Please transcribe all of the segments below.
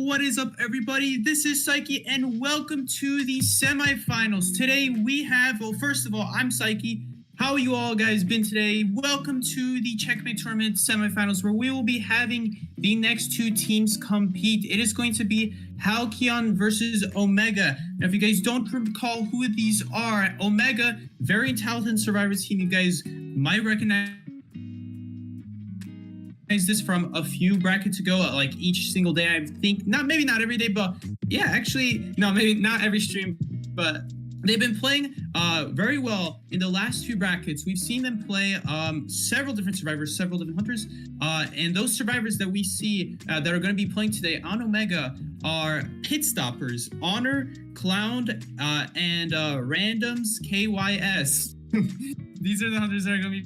What is up, everybody? This is Sikey, and welcome to the semifinals. Today we have, well, first of all, I'm Sikey. How you all guys been today? Welcome to the Checkmate Tournament semifinals, where we will be having the next two teams compete. It is going to be Halcyon versus Omega. Now, if you guys don't recall who these are, Omega, very talented Survivor team. You guys might recognize this from a few brackets ago, like each single day. I think maybe not every day, but yeah, actually, no, maybe not every stream, but they've been playing very well in the last few brackets. We've seen them play several different survivors, several different hunters, and those survivors that we see that are going to be playing today on Omega are Pit Stoppers, Honor, Clown, and Randoms KYS. These are the hunters that are going to be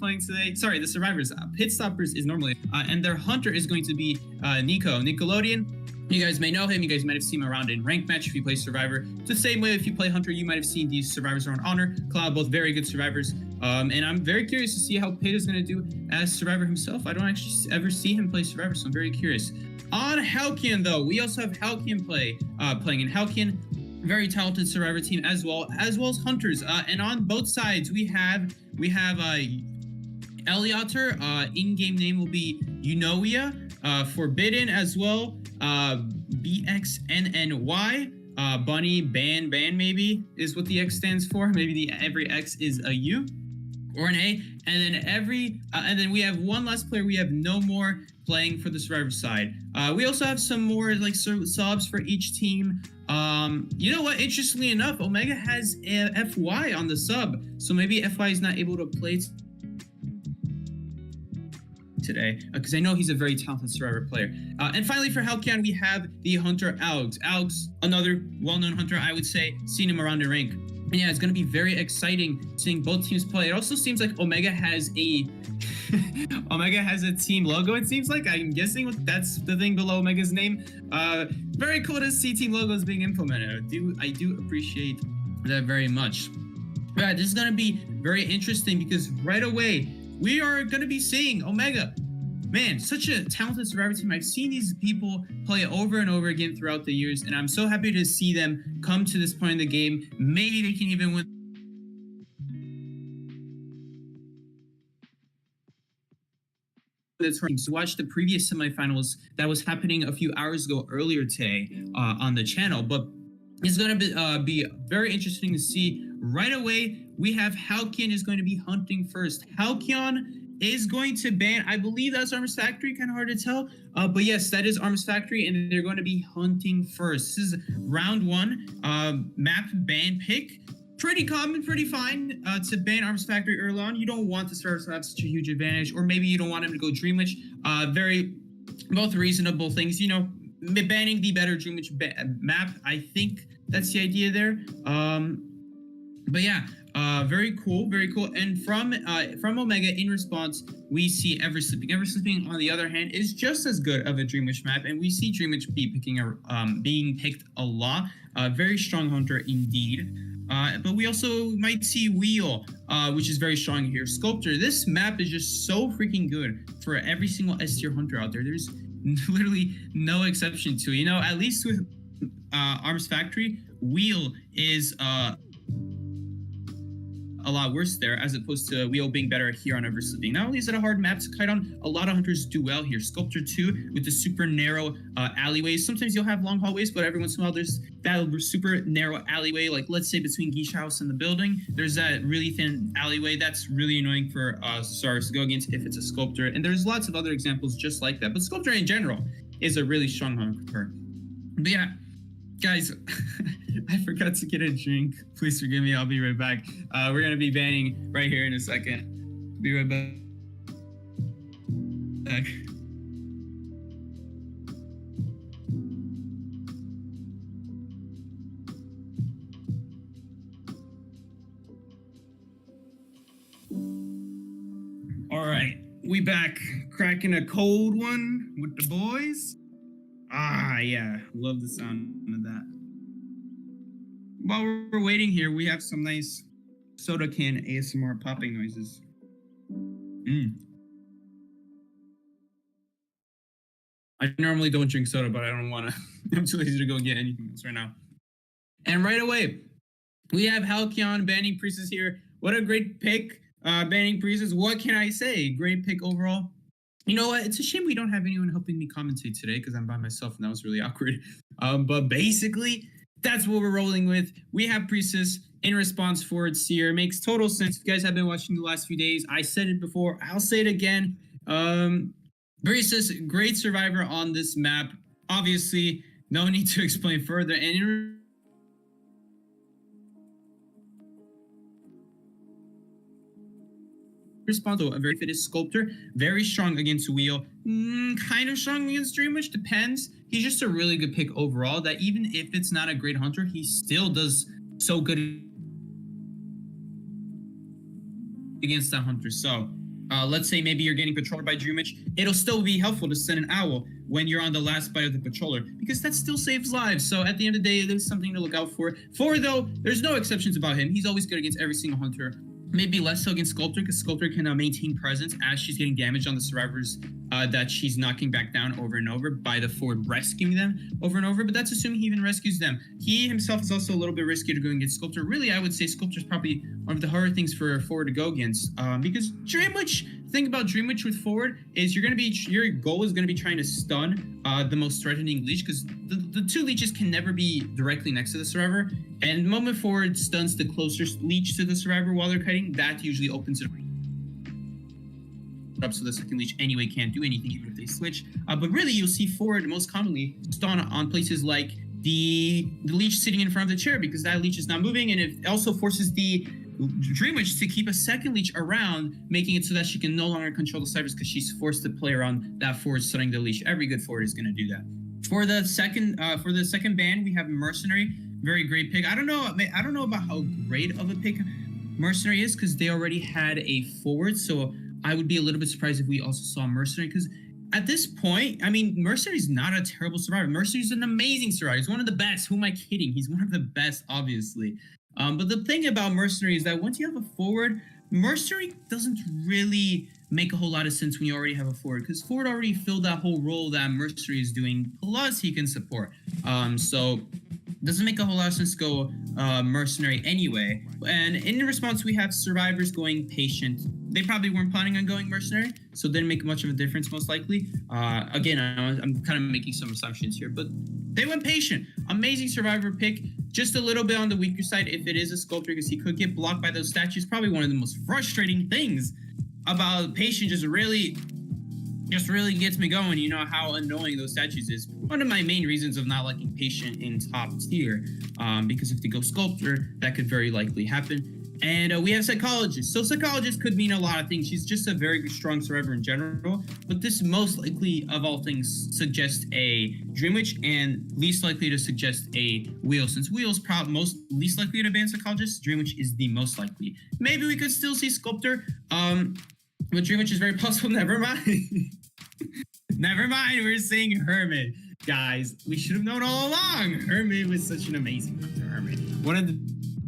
playing today. Sorry, the survivors. Pit Stoppers is normally, and their hunter is going to be Nico, Nickelodeon. You guys may know him. You guys might have seen him around in Rank Match if you play Survivor. It's the same way if you play Hunter, you might have seen these survivors around Honor. Cloud, both very good survivors. And I'm very curious to see how Pit is going to do as Survivor himself. I don't actually ever see him play Survivor, so I'm very curious. On Halcyon, though, we also have Halcyon playing in Halcyon. Very talented Survivor team as well as Hunters. And on both sides, we have Eliater, in-game name will be Unoia, Forbidden as well, BXNNY, Bunny, Ban maybe is what the X stands for. Maybe every X is a U or an A, and then we have one last player. We have No More playing for the Survivor side. We also have some more like subs for each team. You know what? Interestingly enough, Omega has a FY on the sub, so maybe FY is not able to play today, because I know he's a very talented Survivor player. And finally, for Halcyon, we have the hunter Alex. Alex, another well-known hunter, I would say, seen him around the rank. And yeah, it's going to be very exciting seeing both teams play. It also seems like Omega has a Omega has a team logo. It seems like, I'm guessing that's the thing below Omega's name. Very cool to see team logos being implemented. I do appreciate that very much. Right, this is going to be very interesting because right away we are going to be seeing Omega. Man, such a talented Survivor team. I've seen these people play over and over again throughout the years, and I'm so happy to see them come to this point in the game. Maybe they can even win the tournament. So watch the previous semifinals that was happening a few hours ago earlier today on the channel. But it's going to be very interesting to see. Right away, we have Halcyon is going to be hunting first. Halcyon is going to ban, I believe that's Arms Factory, kind of hard to tell. But yes, that is Arms Factory, and they're going to be hunting first. This is round one, map ban pick. Pretty common, pretty fine to ban Arms Factory early on. You don't want the Survivors to have such a huge advantage, or maybe you don't want him to go Dream Witch. Both reasonable things. You know, banning the better Dream Witch map, I think that's the idea there. But yeah, very cool, very cool. And from Omega, in response, we see Ever Sleeping. Ever Sleeping, on the other hand, is just as good of a Dream Witch map, and we see Dream Witch being picked a lot. Very strong hunter indeed. But we also might see Wheel, which is very strong here. Sculptor, this map is just so freaking good for every single S tier hunter out there. There's literally no exception to it. You know, at least with Arms Factory, Wheel is a lot worse there, as opposed to Wheel being better here on Ever Sleeping. Not only is it a hard map to kite on, a lot of hunters do well here. Sculptor 2 with the super narrow alleyways. Sometimes you'll have long hallways, but every once in a while there's that super narrow alleyway, like let's say between Geisha House and the building. There's that really thin alleyway. That's really annoying for Stars to go against if it's a Sculptor. And there's lots of other examples just like that. But Sculptor in general is a really strong hunter. But yeah, guys, I forgot to get a drink. Please forgive me. I'll be right back. We're going to be banning right here in a second. Be right back. All right, we back. Cracking a cold one with the boys. Ah, yeah. Love the sound of that. While we're waiting here, we have some nice soda can ASMR popping noises. I normally don't drink soda, but I don't want to. I'm too lazy to go get anything else right now. And right away, we have Halcyon banning Priestess here. What a great pick, banning Priestess. What can I say? Great pick overall. You know what? It's a shame we don't have anyone helping me commentate today because I'm by myself and that was really awkward. But basically, that's what we're rolling with. We have Priestess in response forward Seer. Makes total sense. If you guys have been watching the last few days, I said it before. I'll say it again. Priestess, great survivor on this map. Obviously, no need to explain further. And in response to a very fitted sculptor, very strong against wheel, kind of strong against dream, which depends. He's just a really good pick overall, that even if it's not a great hunter, he still does so good against that hunter. So let's say maybe you're getting patrolled by Dreamwitch, it'll still be helpful to send an owl when you're on the last bite of the patroller, because that still saves lives. So at the end of the day, there's something to look out for. Though, there's no exceptions about him. He's always good against every single hunter. Maybe less so against Sculptor, because Sculptor can maintain presence as she's getting damage on the survivors that she's knocking back down over and over by the forward rescuing them over and over. But that's assuming he even rescues them. He himself is also a little bit risky to go against Sculptor. Really, I would say Sculptor is probably one of the harder things for forward to go against, because Dreamwitch. Thing about Dreamwitch with forward is your goal is gonna be trying to stun the most threatening leech, because the two leeches can never be directly next to the survivor. And the moment forward stuns the closest leech to the survivor while they're kiting, that usually opens it up so the second leech anyway can't do anything even if they switch. But really, you'll see forward most commonly stun on places like the leech sitting in front of the chair, because that leech is not moving, and it also forces the Dreamwitch to keep a second leech around, making it so that she can no longer control the ciphers because she's forced to play around that forward stunning the leech. Every good forward is going to do that. For the second ban, we have Mercenary. Very great pick. I don't know about how great of a pick Mercenary is, because they already had a forward, so I would be a little bit surprised if we also saw Mercenary, because at this point, I mean, Mercenary's not a terrible survivor. Mercenary's an amazing survivor. He's one of the best. Who am I kidding? He's one of the best, obviously. But the thing about Mercenary is that once you have a forward, Mercenary doesn't really make a whole lot of sense when you already have a forward, because forward already filled that whole role that Mercenary is doing, plus he can support. So it doesn't make a whole lot of sense to go Mercenary anyway. And in response, we have survivors going Patient. They probably weren't planning on going Mercenary, so it didn't make much of a difference most likely. Again, I'm kind of making some assumptions here, but they went Patient. Amazing survivor pick. Just a little bit on the weaker side if it is a Sculptor, because he could get blocked by those statues. Probably one of the most frustrating things about Patient, just really gets me going. You know how annoying those statues is. One of my main reasons of not liking Patient in top tier, because if they go Sculptor, that could very likely happen. And we have Psychologist. So Psychologist could mean a lot of things. She's just a very strong survivor in general, but this most likely of all things suggests a Dreamwitch, and least likely to suggest a Wheel. Since Wheel's most least likely to ban Psychologist, Dreamwitch is the most likely. Maybe we could still see Sculptor, but Dreamwitch is very possible. Never mind. Never mind, we're seeing Hermit. Guys, we should have known all along. Hermit was such an amazing hunter. Hermit, one of the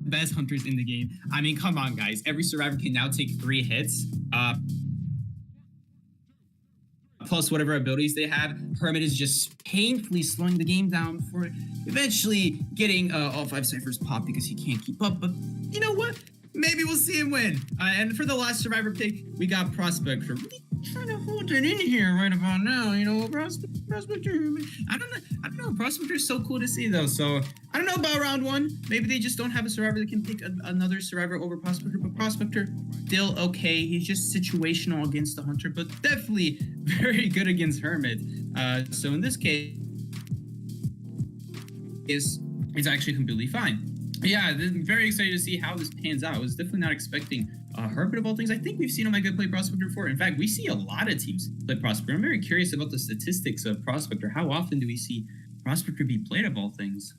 best hunters in the game. I mean, come on, guys. Every survivor can now take 3 hits. Plus whatever abilities they have. Hermit is just painfully slowing the game down for eventually getting all 5 ciphers popped because he can't keep up. But you know what? Maybe we'll see him win. And for the last survivor pick, we got Prospector. Really trying to hold it in here right about now. You know, Prospector. I don't know. Prospector is so cool to see though. So I don't know about round 1. Maybe they just don't have a survivor that can pick another survivor over Prospector. But Prospector still okay. He's just situational against the hunter, but definitely very good against Hermit. So in this case, it's actually completely fine. Yeah, I'm very excited to see how this pans out. I was definitely not expecting Hermit of all things. I think we've seen Omega play Prospector before. In fact, we see a lot of teams play Prospector. I'm very curious about the statistics of Prospector. How often do we see Prospector be played of all things?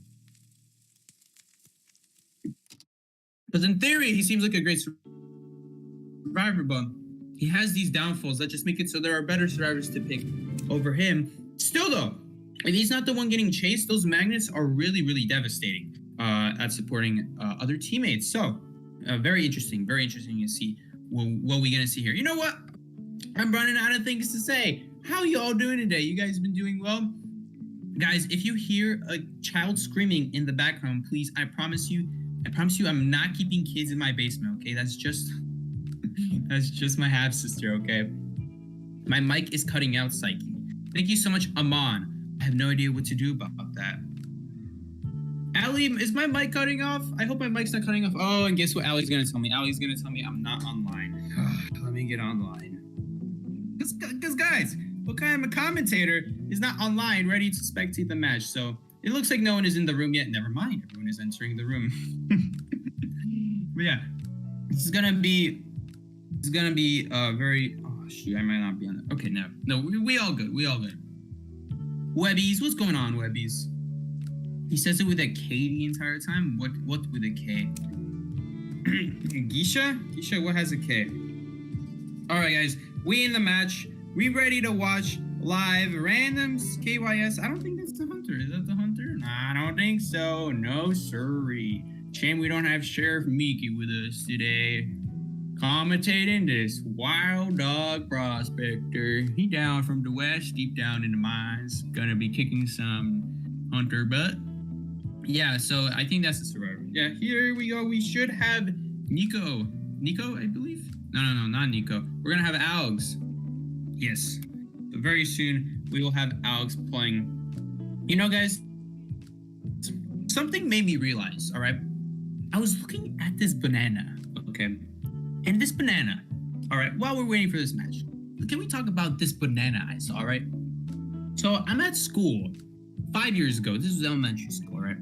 But in theory, he seems like a great survivor, but he has these downfalls that just make it so there are better survivors to pick over him. Still though, if he's not the one getting chased, those magnets are really, really devastating at supporting other teammates. So very interesting to see what we're gonna see here. You know what? I'm running out of things to say. How y'all doing today? You guys been doing well? Guys, if you hear a child screaming in the background, please, I promise you, I'm not keeping kids in my basement, okay? That's just my half sister, okay? My mic is cutting out, Sikey. Thank you so much, Amon. I have no idea what to do about that. Allie, is my mic cutting off? I hope my mic's not cutting off. Oh, and guess what Allie's gonna tell me? Allie's gonna tell me I'm not online. Let me get online. Because guys, what kind of a commentator is not online ready to spectate the match? So it looks like no one is in the room yet. Never mind, everyone is entering the room. But yeah, this is gonna be very. Oh shoot, I might not be on it. Okay, no, we all good. Webbies, what's going on, Webbies? He says it with a K the entire time. What with a K? Gisha, what has a K? All right, guys, we in the match. We ready to watch live randoms KYS. I don't think that's the hunter. Is that the hunter? Nah, I don't think so. No, sirree. Shame we don't have Sheriff Miki with us today. Commentating this wild dog prospector. He down from the west, deep down in the mines. Gonna be kicking some hunter butt. Yeah, so I think that's the survivor. Yeah, here we go. We should have Nico, I believe. No, not Nico. We're gonna have Alex. Yes. So very soon we will have Alex playing. You know, guys, something made me realize. All right, I was looking at this banana. Okay, and this banana. All right, while we're waiting for this match, can we talk about this banana I saw? All right. So I'm at school 5 years ago. This was elementary school, right?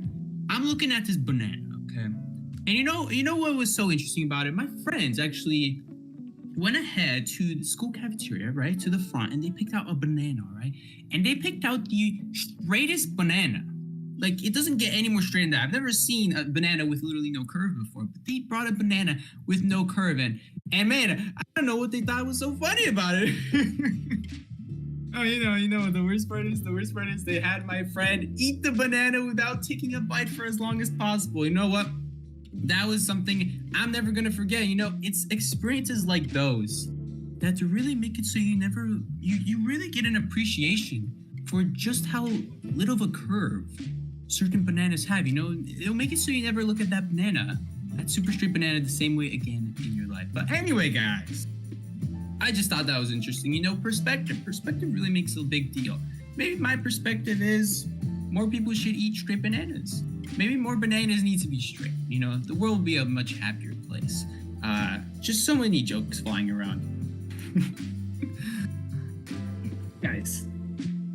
I'm looking at this banana, okay? And you know what was so interesting about it? My friends actually went ahead to the school cafeteria, right, to the front, and they picked out a banana, right? And they picked out the straightest banana. Like, it doesn't get any more straight than that. I've never seen a banana with literally no curve before, but they brought a banana with no curve in. And man, I don't know what they thought was so funny about it. Oh, you know, the worst part is they had my friend eat the banana without taking a bite for as long as possible. You know what? That was something I'm never gonna forget. You know, it's experiences like those that really make it so you really get an appreciation for just how little of a curve certain bananas have. You know, it'll make it so you never look at that super straight banana the same way again in your life. But anyway, guys, I just thought that was interesting. You know, perspective really makes a big deal. Maybe my perspective is more people should eat straight bananas. Maybe more bananas need to be straight. You know, the world will be a much happier place. Just so many jokes flying around. Guys,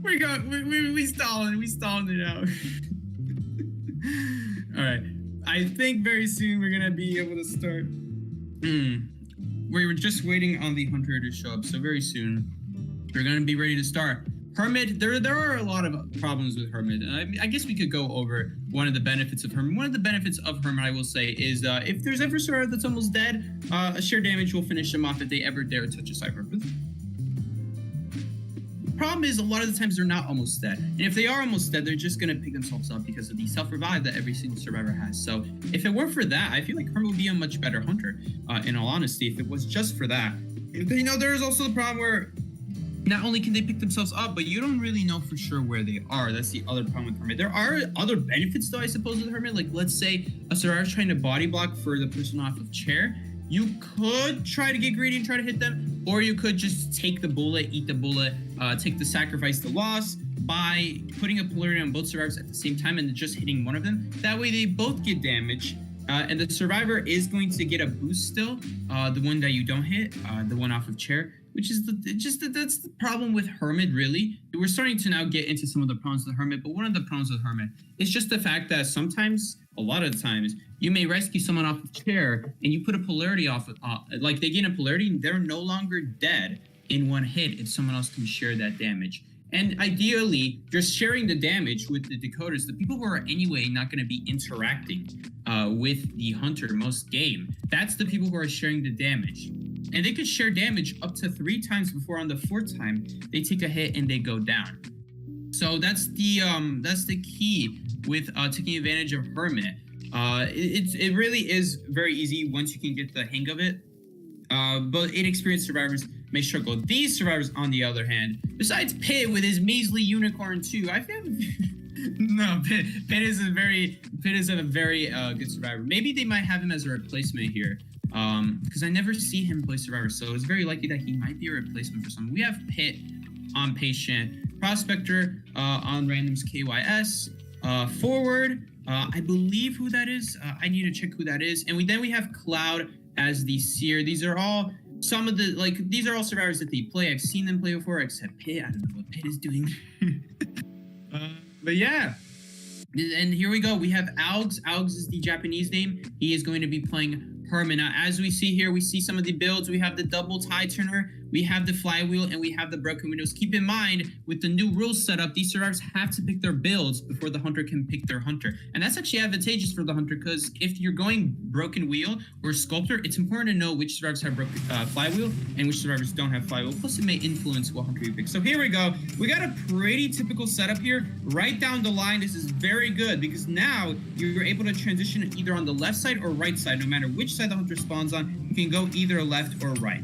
we stalling it out. All right, I think very soon we're gonna be able to start. We were just waiting on the hunter to show up, so very soon we're gonna be ready to start. Hermit, there are a lot of problems with Hermit. I guess we could go over one of the benefits of Hermit. One of the benefits of Hermit, I will say, is if there's ever a survivor that's almost dead, a sheer damage will finish them off if they ever dare touch a cipher. But the problem is a lot of the times they're not almost dead. And if they are almost dead, they're just going to pick themselves up because of the self-revive that every single survivor has. So if it weren't for that, I feel like Hermit would be a much better hunter, in all honesty, if it was just for that. You know, there is also the problem where not only can they pick themselves up, but you don't really know for sure where they are. That's the other problem with Hermit. There are other benefits, though, I suppose, with Hermit. Like, let's say a survivor is trying to body block for the person off of chair. You could try to get greedy and try to hit them, or you could just take the bullet, eat the bullet, take the sacrifice, the loss, by putting a polarity on both survivors at the same time and just hitting one of them. That way they both get damage, and the survivor is going to get a boost still, the one that you don't hit, the one off of chair. Which is that's the problem with Hermit, really. We're starting to now get into some of the problems with Hermit, but one of the problems with Hermit is just the fact that sometimes, a lot of the times, you may rescue someone off a chair and you put a polarity off, like they gain a polarity and they're no longer dead in one hit if someone else can share that damage. And ideally, just sharing the damage with the decoders, the people who are anyway not going to be interacting with the hunter most game, that's the people who are sharing the damage. And they could share damage up to 3 times before on the 4th time they take a hit and they go down. So that's the key with taking advantage of Hermit. It really is very easy once you can get the hang of it. But inexperienced survivors may struggle. These survivors, on the other hand, besides Pit with his measly unicorn too, I feel no, Pit is a very good survivor. Maybe they might have him as a replacement here, because I never see him play survivor, so it's very likely that he might be a replacement for someone. We have Pit on patient, Prospector on randoms KYS, forward. I believe who that is. I need to check who that is. And then we have Cloud as the seer. These are all some of the these are all survivors that they play. I've seen them play before, except Pit. I don't know what Pit is doing. But yeah. And here we go. We have Algs. Algs is the Japanese name. He is going to be playing Hermit. Now, as we see here, we see some of the builds. We have the double tie turner, we have the flywheel, and we have the broken windows. Keep in mind, with the new rules set up, these survivors have to pick their builds before the hunter can pick their hunter. And that's actually advantageous for the hunter, because if you're going broken wheel or sculptor, it's important to know which survivors have broken flywheel and which survivors don't have flywheel. Plus, it may influence what hunter you pick. So here we go. We got a pretty typical setup here. Right down the line, this is very good, because now you're able to transition either on the left side or right side. No matter which side the hunter spawns on, you can go either left or right.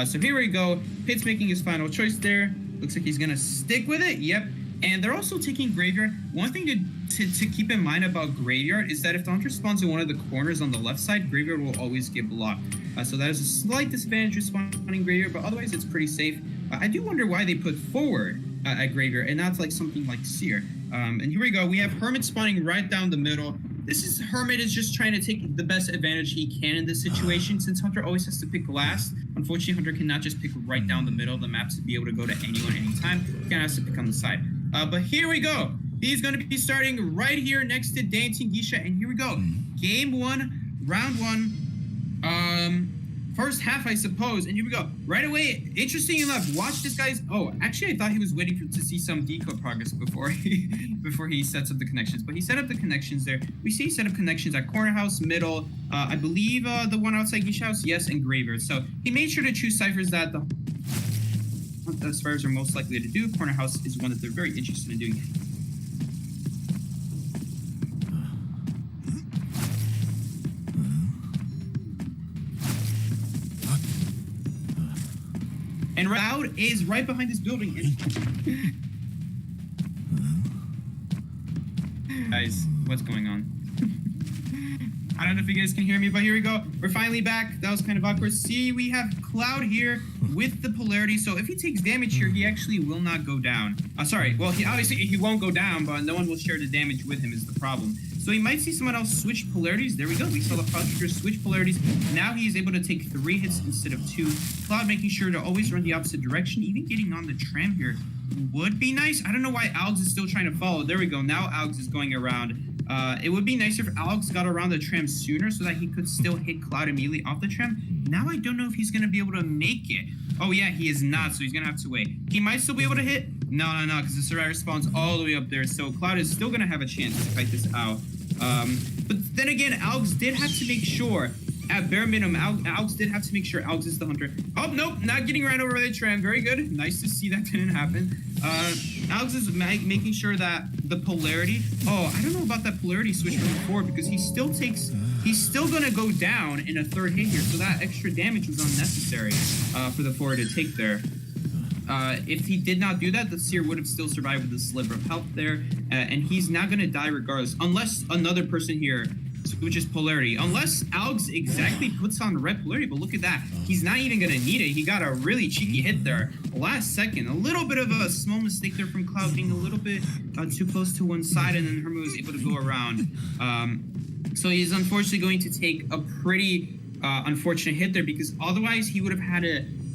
So here we go. Pit's making his final choice there. Looks like he's gonna stick with it. Yep. And they're also taking graveyard. One thing to keep in mind about graveyard is that if the hunter spawns in one of the corners on the left side, graveyard will always get blocked. So that is a slight disadvantage of spawning graveyard, but otherwise it's pretty safe. I do wonder why they put forward at graveyard and not like something like seer. And here we go. We have Hermit spawning right down the middle. Hermit is just trying to take the best advantage he can in this situation, since Hunter always has to pick last. Unfortunately, Hunter cannot just pick right down the middle of the map to be able to go to anyone anytime. He kind of has to pick on the side. But here we go. He's going to be starting right here next to Dancing Geisha. And here we go. Game 1, round 1. First half, I suppose. And here we go. Right away, interesting enough, watch this guy's... Oh, actually, I thought he was waiting to see some decode progress before he sets up the connections. But he set up the connections there. We see he set up connections at Corner House, Middle, I believe the one outside Geisha House, yes, and Graveyard. So he made sure to choose ciphers that the survivors are most likely to do. Corner House is one that they're very interested in doing. And Cloud is right behind this building. Guys, what's going on? I don't know if you guys can hear me, but here we go. We're finally back. That was kind of awkward. See, we have Cloud here with the polarity. So if he takes damage here, he actually will not go down. Sorry. Well, he won't go down, but no one will share the damage with him is the problem. So he might see someone else switch polarities. There we go. We saw the Prospector switch polarities. Now he is able to take 3 hits instead of 2. Cloud making sure to always run the opposite direction. Even getting on the tram here would be nice. I don't know why Algs is still trying to follow. There we go. Now Algs is going around. It would be nicer if Algs got around the tram sooner so that he could still hit Cloud immediately off the tram. Now I don't know if he's going to be able to make it. Oh, yeah, he is not, so he's going to have to wait. He might still be able to hit. No, because the survivor spawns all the way up there. So Cloud is still going to have a chance to fight this out. But then again, Algs did have to make sure, at bare minimum, Algs did have to make sure Algs is the hunter. Oh, nope, not getting ran over by the tram. Very good. Nice to see that didn't happen. Algs is making sure that the polarity... Oh, I don't know about that polarity switch from before, because he's still going to go down in a 3rd hit here, so that extra damage was unnecessary for the forward to take there. If he did not do that, the seer would have still survived with a sliver of health there, and he's not going to die regardless, unless another person here switches polarity. Unless Algs exactly puts on red polarity, but look at that. He's not even going to need it. He got a really cheeky hit there. Last second, a little bit of a small mistake there from Cloud, being a little bit too close to one side, and then Hermit was able to go around. So he's unfortunately going to take a pretty unfortunate hit there, because otherwise he would have had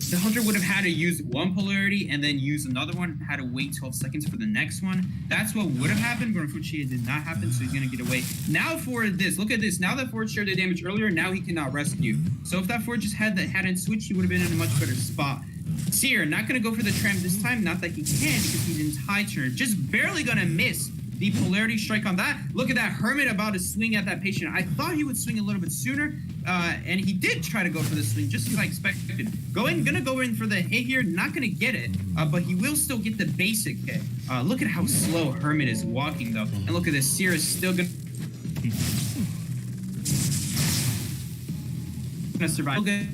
the hunter would have had to use one polarity and then use another one, had to wait 12 seconds for the next one. That's what would have happened, but unfortunately it did not happen, so he's going to get away. Now for this, look at this. Now that Ford shared the damage earlier, now he cannot rescue. So if that Ford just hadn't switched, he would have been in a much better spot. Seer, not going to go for the tram this time. Not that he can, because he's in high turn. Just barely going to miss the polarity strike on that. Look at that Hermit about to swing at that patient. I thought he would swing a little bit sooner, and he did try to go for the swing, just as I expected. Gonna go in for the hit here, not gonna get it, but he will still get the basic hit. Look at how slow Hermit is walking, though. And look at this, Seer is still gonna survive. Okay.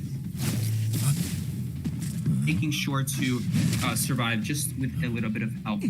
making sure to survive just with a little bit of help.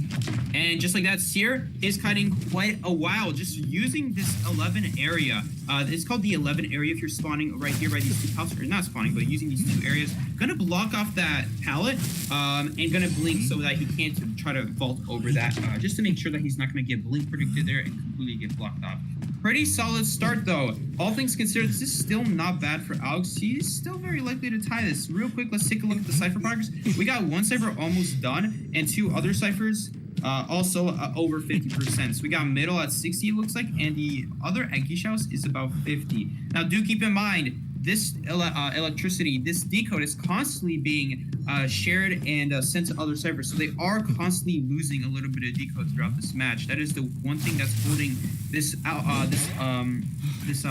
And just like that, Seer is kiting quite a while, just using this 11 area. It's called the 11 area if you're spawning right here by these two pallets, or not spawning, but using these two areas. Gonna block off that pallet and gonna blink so that he can't try to vault over that, just to make sure that he's not gonna get blink predicted there and completely get blocked off. Pretty solid start though. All things considered, this is still not bad for Alex. He's still very likely to tie this. Real quick, let's take a look at the cipher progress. We got one cipher almost done and two other ciphers also over 50%. So we got middle at 60 it looks like, and the other Eggish house is about 50. Now do keep in mind, this electricity, this decode is constantly being shared and sent to other ciphers, so they are constantly losing a little bit of decode throughout this match. That is the one thing that's holding this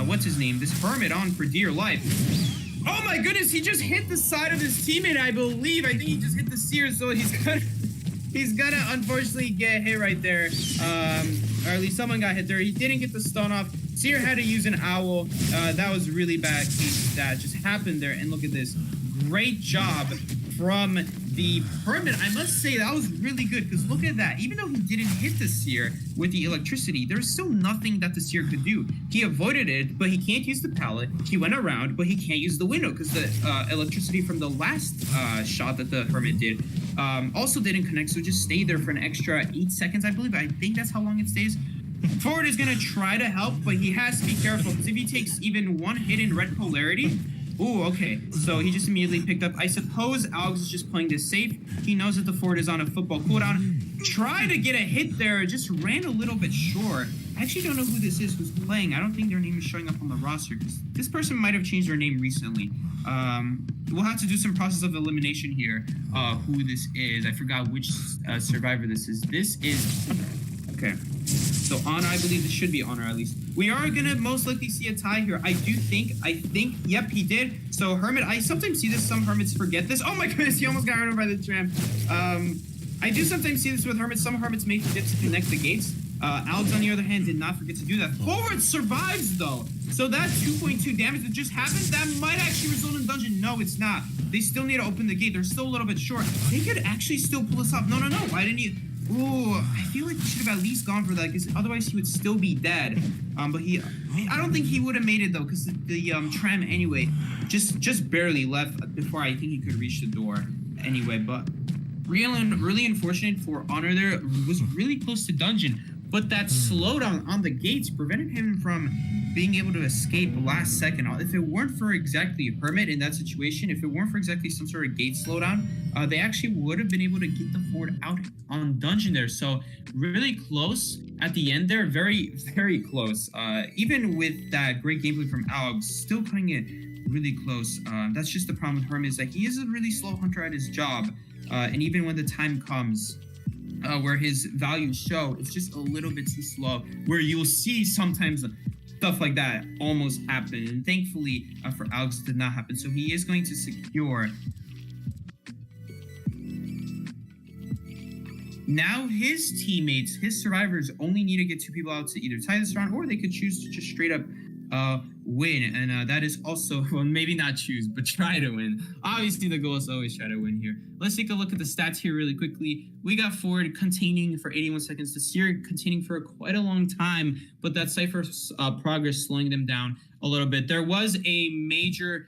what's his name, this hermit on for dear life. Oh my goodness, he just hit the side of his teammate, I believe. I think he just hit the Seer, so he's gonna unfortunately get hit right there. Or at least someone got hit there. He didn't get the stun off. Seer had to use an owl. That was really bad case that just happened there. And look at this. Great job from the hermit. I must say that was really good, because look at that. Even though he didn't hit the Seer with the electricity, there's still nothing that the Seer could do. He avoided it, but he can't use the pallet. He went around, but he can't use the window because the electricity from the last shot that the hermit did also didn't connect, so just stayed there for an extra 8 seconds, I believe. I think that's how long it stays. Forward is going to try to help, but he has to be careful, because if he takes even one hit in red polarity... Ooh, okay. So he just immediately picked up. I suppose Alex is just playing this safe. He knows that the Ford is on a football cooldown. Tried to get a hit there, just ran a little bit short. I actually don't know who this is who's playing. I don't think their name is showing up on the roster, because this person might have changed their name recently. We'll have to do some process of elimination here, who this is. I forgot which survivor this is. This is... Okay. So Honor, I believe it should be Honor at least. We are gonna most likely see a tie here. I think, yep, he did. So Hermit, I sometimes see this, some Hermits forget this. Oh my goodness, he almost got run over by the tram. I do sometimes see this with Hermits. Some Hermits may forget to connect the gates. Alex, on the other hand, did not forget to do that. Forward survives though. So that 2.2 damage that just happened, that might actually result in dungeon. No, it's not. They still need to open the gate. They're still a little bit short. They could actually still pull this off. No. Why didn't you? Ooh, I feel like he should have at least gone for that, because otherwise he would still be dead. But I don't think he would have made it though, because the tram anyway just barely left before I think he could reach the door anyway. But really unfortunate for Honor there. Was really close to dungeon, but that slowdown on the gates prevented him from being able to escape last second. If it weren't for exactly Hermit in that situation, if it weren't for exactly some sort of gate slowdown, they actually would have been able to get the Ford out on dungeon there. So really close at the end there, very, very close. Even with that great gameplay from Alex, still cutting it really close. That's just the problem with Hermit, is that he is a really slow hunter at his job. And even when the time comes, where his values show, it's just a little bit too slow, where you'll see sometimes stuff like that almost happen. And thankfully for Alex, it did not happen. So he is going to secure. Now his teammates, his survivors, only need to get 2 people out to either tie this round, or they could choose to just straight up win. And that is also, well, maybe not choose, but try to win. Obviously, the goal is always try to win here. Let's take a look at the stats here really quickly. We got Ford containing for 81 seconds, the Seer containing for quite a long time, but that Cypher progress slowing them down a little bit. There was a major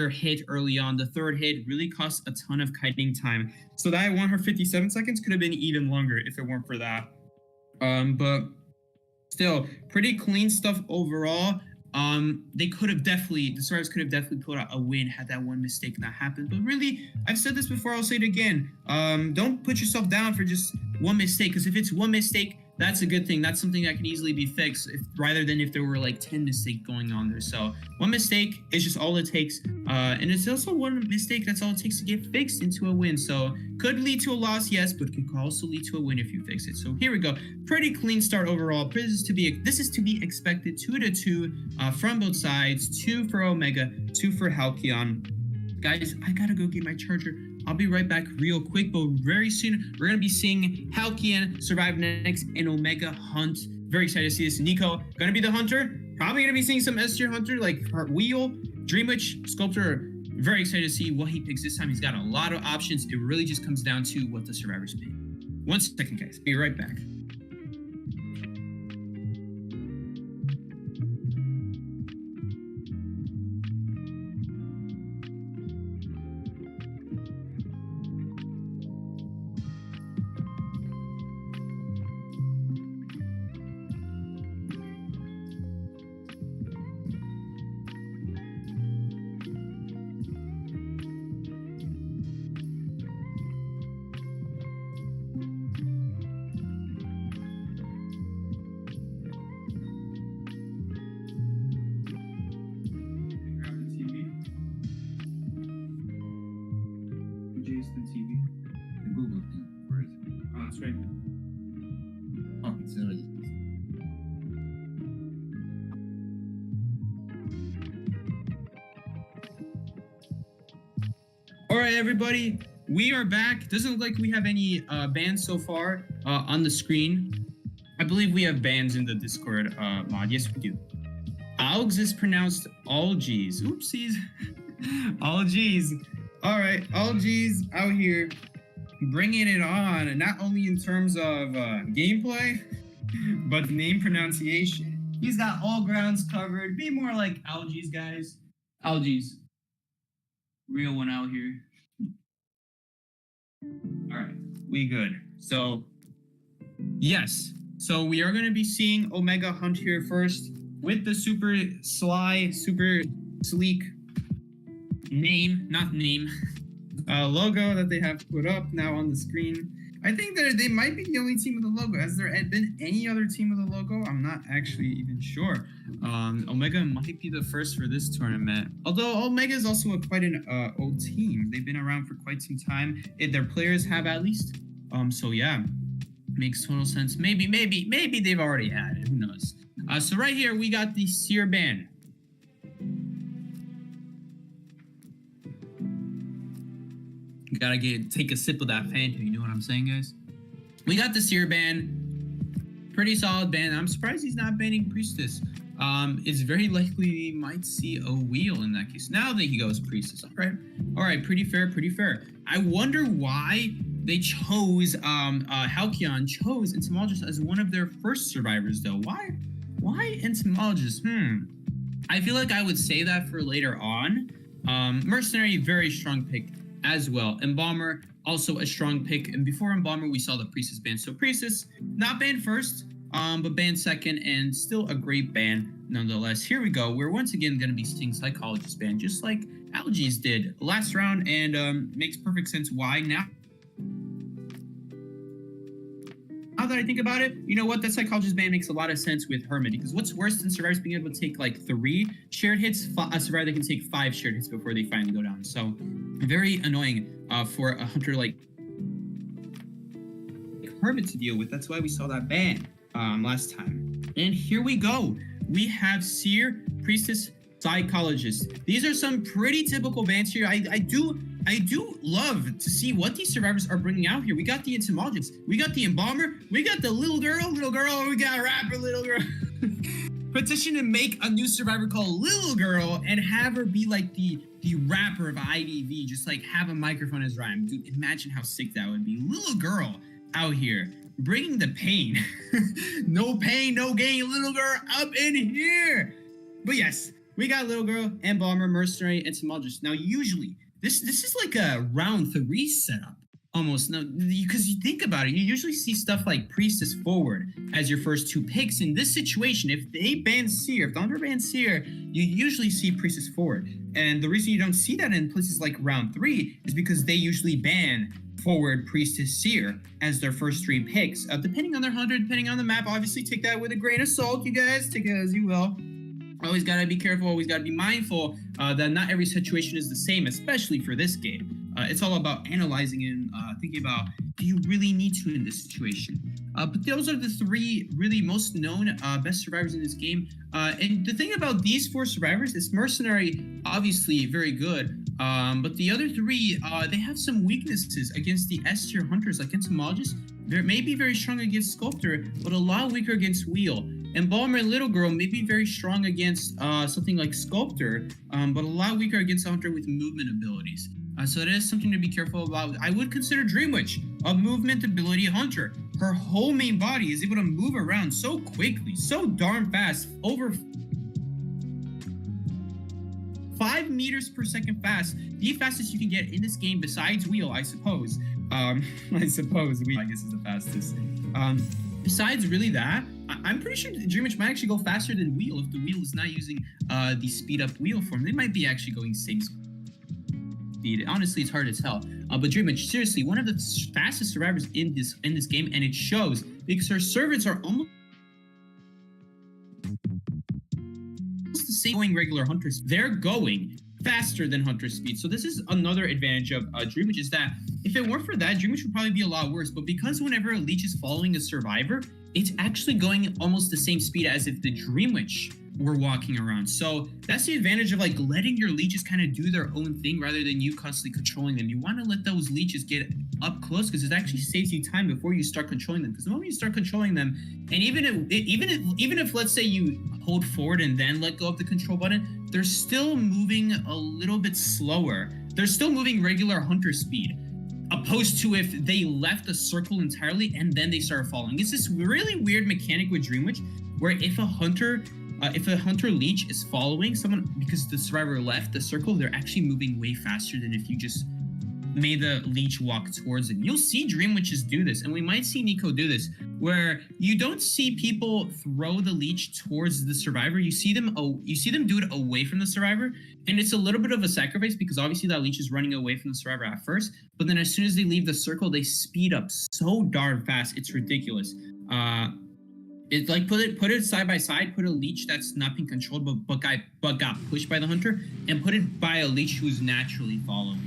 hit early on. The third hit really cost a ton of kiting time. So that 157 seconds could have been even longer if it weren't for that. But still, pretty clean stuff overall. The survivors could have definitely pulled out a win had that one mistake not happened. But really, I've said this before, I'll say it again. Don't put yourself down for just one mistake, because if it's one mistake, that's a good thing. That's something that can easily be fixed, rather than if there were like 10 mistakes going on there. So one mistake is just all it takes. And it's also one mistake, that's all it takes to get fixed into a win. So could lead to a loss, yes, but could also lead to a win if you fix it. So here we go. Pretty clean start overall. This is to be expected. 2-2 from both sides. 2 for Omega, 2 for Halcyon. Guys, I gotta go get my charger. I'll be right back real quick, but very soon we're gonna be seeing Halcyon survive next and Omega hunt. Very excited to see this. Nico gonna be the hunter. Probably gonna be seeing some S tier hunter like Wheel, Dream Witch, Sculptor, Very excited to see what he picks this time. He's got a lot of options. It really just comes down to what the survivors pick. 1 second, guys. Be right back. The TV. The Google thing. Where is it? Oh, it's right there. Oh, it's already. All right, everybody. We are back. Doesn't look like we have any bans so far on the screen. I believe we have bans in the Discord mod. Yes, we do. Algs is pronounced all G's. Oopsies. All G's. All right, all G's out here bringing it on, not only in terms of gameplay, but name pronunciation. He's got all grounds covered. Be more like Algies, guys. Algies. Real one out here. All right, we good. So, yes. So we are going to be seeing Omega Hunt here first with the super sly, super sleek logo that they have put up now on the screen. I think that they might be the only team with a logo. Has there been any other team with a logo? I'm not actually even sure. Omega might be the first for this tournament. Although Omega is also quite an old team. They've been around for quite some time. Their players have at least. So yeah, makes total sense. Maybe they've already had it. Who knows? So right here we got the Seer ban. Gotta take a sip of that Fanta, you know what I'm saying, guys? We got the Seer ban. Pretty solid ban. I'm surprised he's not banning Priestess. It's very likely we might see a wheel in that case. Now that he goes Priestess. All right, pretty fair. I wonder why they chose, Halcyon chose Entomologist as one of their first survivors, though. Why Entomologist? I feel like I would say that for later on. Mercenary, very strong pick as well. Embalmer, also a strong pick. And before Embalmer, we saw the Priestess ban. So Priestess, not banned first, but banned second, and still a great ban nonetheless. Here we go. We're once again going to be seeing Psychologist ban, just like Algies did last round, and makes perfect sense why now. Now that I think about it, you know what? That Psychologist ban makes a lot of sense with Hermit, because what's worse than survivors being able to take like 3 shared hits? A survivor that can take 5 shared hits before they finally go down. So very annoying for a hunter like Hermit to deal with. That's why we saw that ban last time. And here we go. We have Seer, Priestess, Psychologist. These are some pretty typical bans here. I do love to see what these survivors are bringing out here. We got the Entomologist, we got the Embalmer, we got the little girl, we got Rapper Little Girl. Petition to make a new survivor called Little Girl and have her be like the rapper of IDV, just like have a microphone as rhyme. Dude, imagine how sick that would be. Little Girl out here bringing the pain. No pain, no gain. Little Girl up in here. But yes, we got Little Girl, Embalmer, Mercenary, Entomologist. Now usually this is like a round 3 setup almost. No, because you think about it, you usually see stuff like Priestess forward as your first 2 picks. In this situation, if they ban Seer, if Thunder ban Seer, you usually see Priestess forward. And the reason you don't see that in places like round 3 is because they usually ban forward Priestess Seer as their first 3 picks. Depending on their 100, depending on the map, obviously take that with a grain of salt, you guys. Take it as you will. Always gotta be careful, always gotta be mindful that not every situation is the same, especially for this game. It's all about analyzing and thinking about, do you really need to in this situation? But those are the 3 really most known best survivors in this game. And the thing about these 4 survivors is Mercenary, obviously very good. But the other 3, they have some weaknesses against the S tier hunters, like Entomologist. They may be very strong against Sculptor, but a lot weaker against Wheel. Embalmer and Little Girl may be very strong against something like Sculptor, but a lot weaker against a hunter with movement abilities. So that is something to be careful about. I would consider Dream Witch a movement ability hunter. Her whole main body is able to move around so quickly, so darn fast, over 5 meters per second fast, the fastest you can get in this game besides Wheel, I suppose. I suppose Wheel, I guess, is the fastest. Besides really that, I'm pretty sure Dream Witch might actually go faster than Wheel if the Wheel is not using the speed up Wheel form. They might be actually going same speed. Honestly, it's hard to tell. But Dream Witch, seriously, one of the fastest survivors in this game, and it shows because her servants are almost the same going regular hunters. They're going faster than hunter speed. So this is another advantage of Dream Witch, is that if it weren't for that, Dream Witch would probably be a lot worse. But because whenever a leech is following a survivor, it's actually going almost the same speed as if the Dream Witch were walking around. So that's the advantage of like letting your leeches kind of do their own thing rather than you constantly controlling them. You want to let those leeches get up close because it actually saves you time before you start controlling them. Because the moment you start controlling them, and even if let's say you hold forward and then let go of the control button, they're still moving a little bit slower. They're still moving regular hunter speed, opposed to if they left the circle entirely and then they start falling. It's this really weird mechanic with Dream Witch where if a hunter leech is following someone because the survivor left the circle, they're actually moving way faster than if you just made the leech walk towards them. You'll see Dream Witches do this, and we might see Nico do this, where you don't see people throw the leech towards the survivor. You see them do it away from the survivor, and it's a little bit of a sacrifice because obviously that leech is running away from the survivor at first, but then as soon as they leave the circle, they speed up so darn fast. It's ridiculous. It's like put it side by side, put a leech that's not being controlled but got pushed by the hunter, and put it by a leech who's naturally following.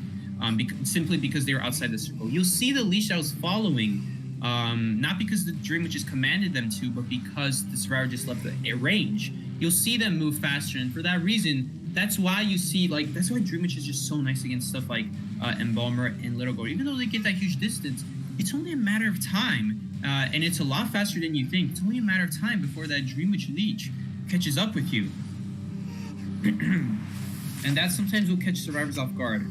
Simply because they were outside the circle. You'll see the leech that was following, not because the Dream Witches commanded them to, but because the survivor just left a range. You'll see them move faster, and for that reason, that's why you see, like, that's why Dream Witch is just so nice against stuff like Embalmer and Little Girl. Even though they get that huge distance, it's only a matter of time, and it's a lot faster than you think. It's only a matter of time before that Dream Witch leech catches up with you. And that sometimes will catch survivors off guard.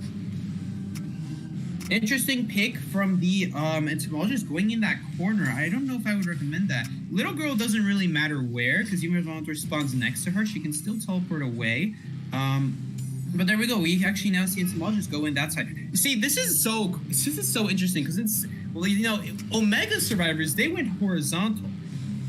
Interesting pick from the entomologist going in that corner. I don't know if I would recommend that. Little Girl doesn't really matter where, because even if Volunteer spawns next to her, she can still teleport away. But there we go. We actually now see entomologists go in that side. See, this is so interesting because it's, well, you know, Omega survivors, they went horizontal.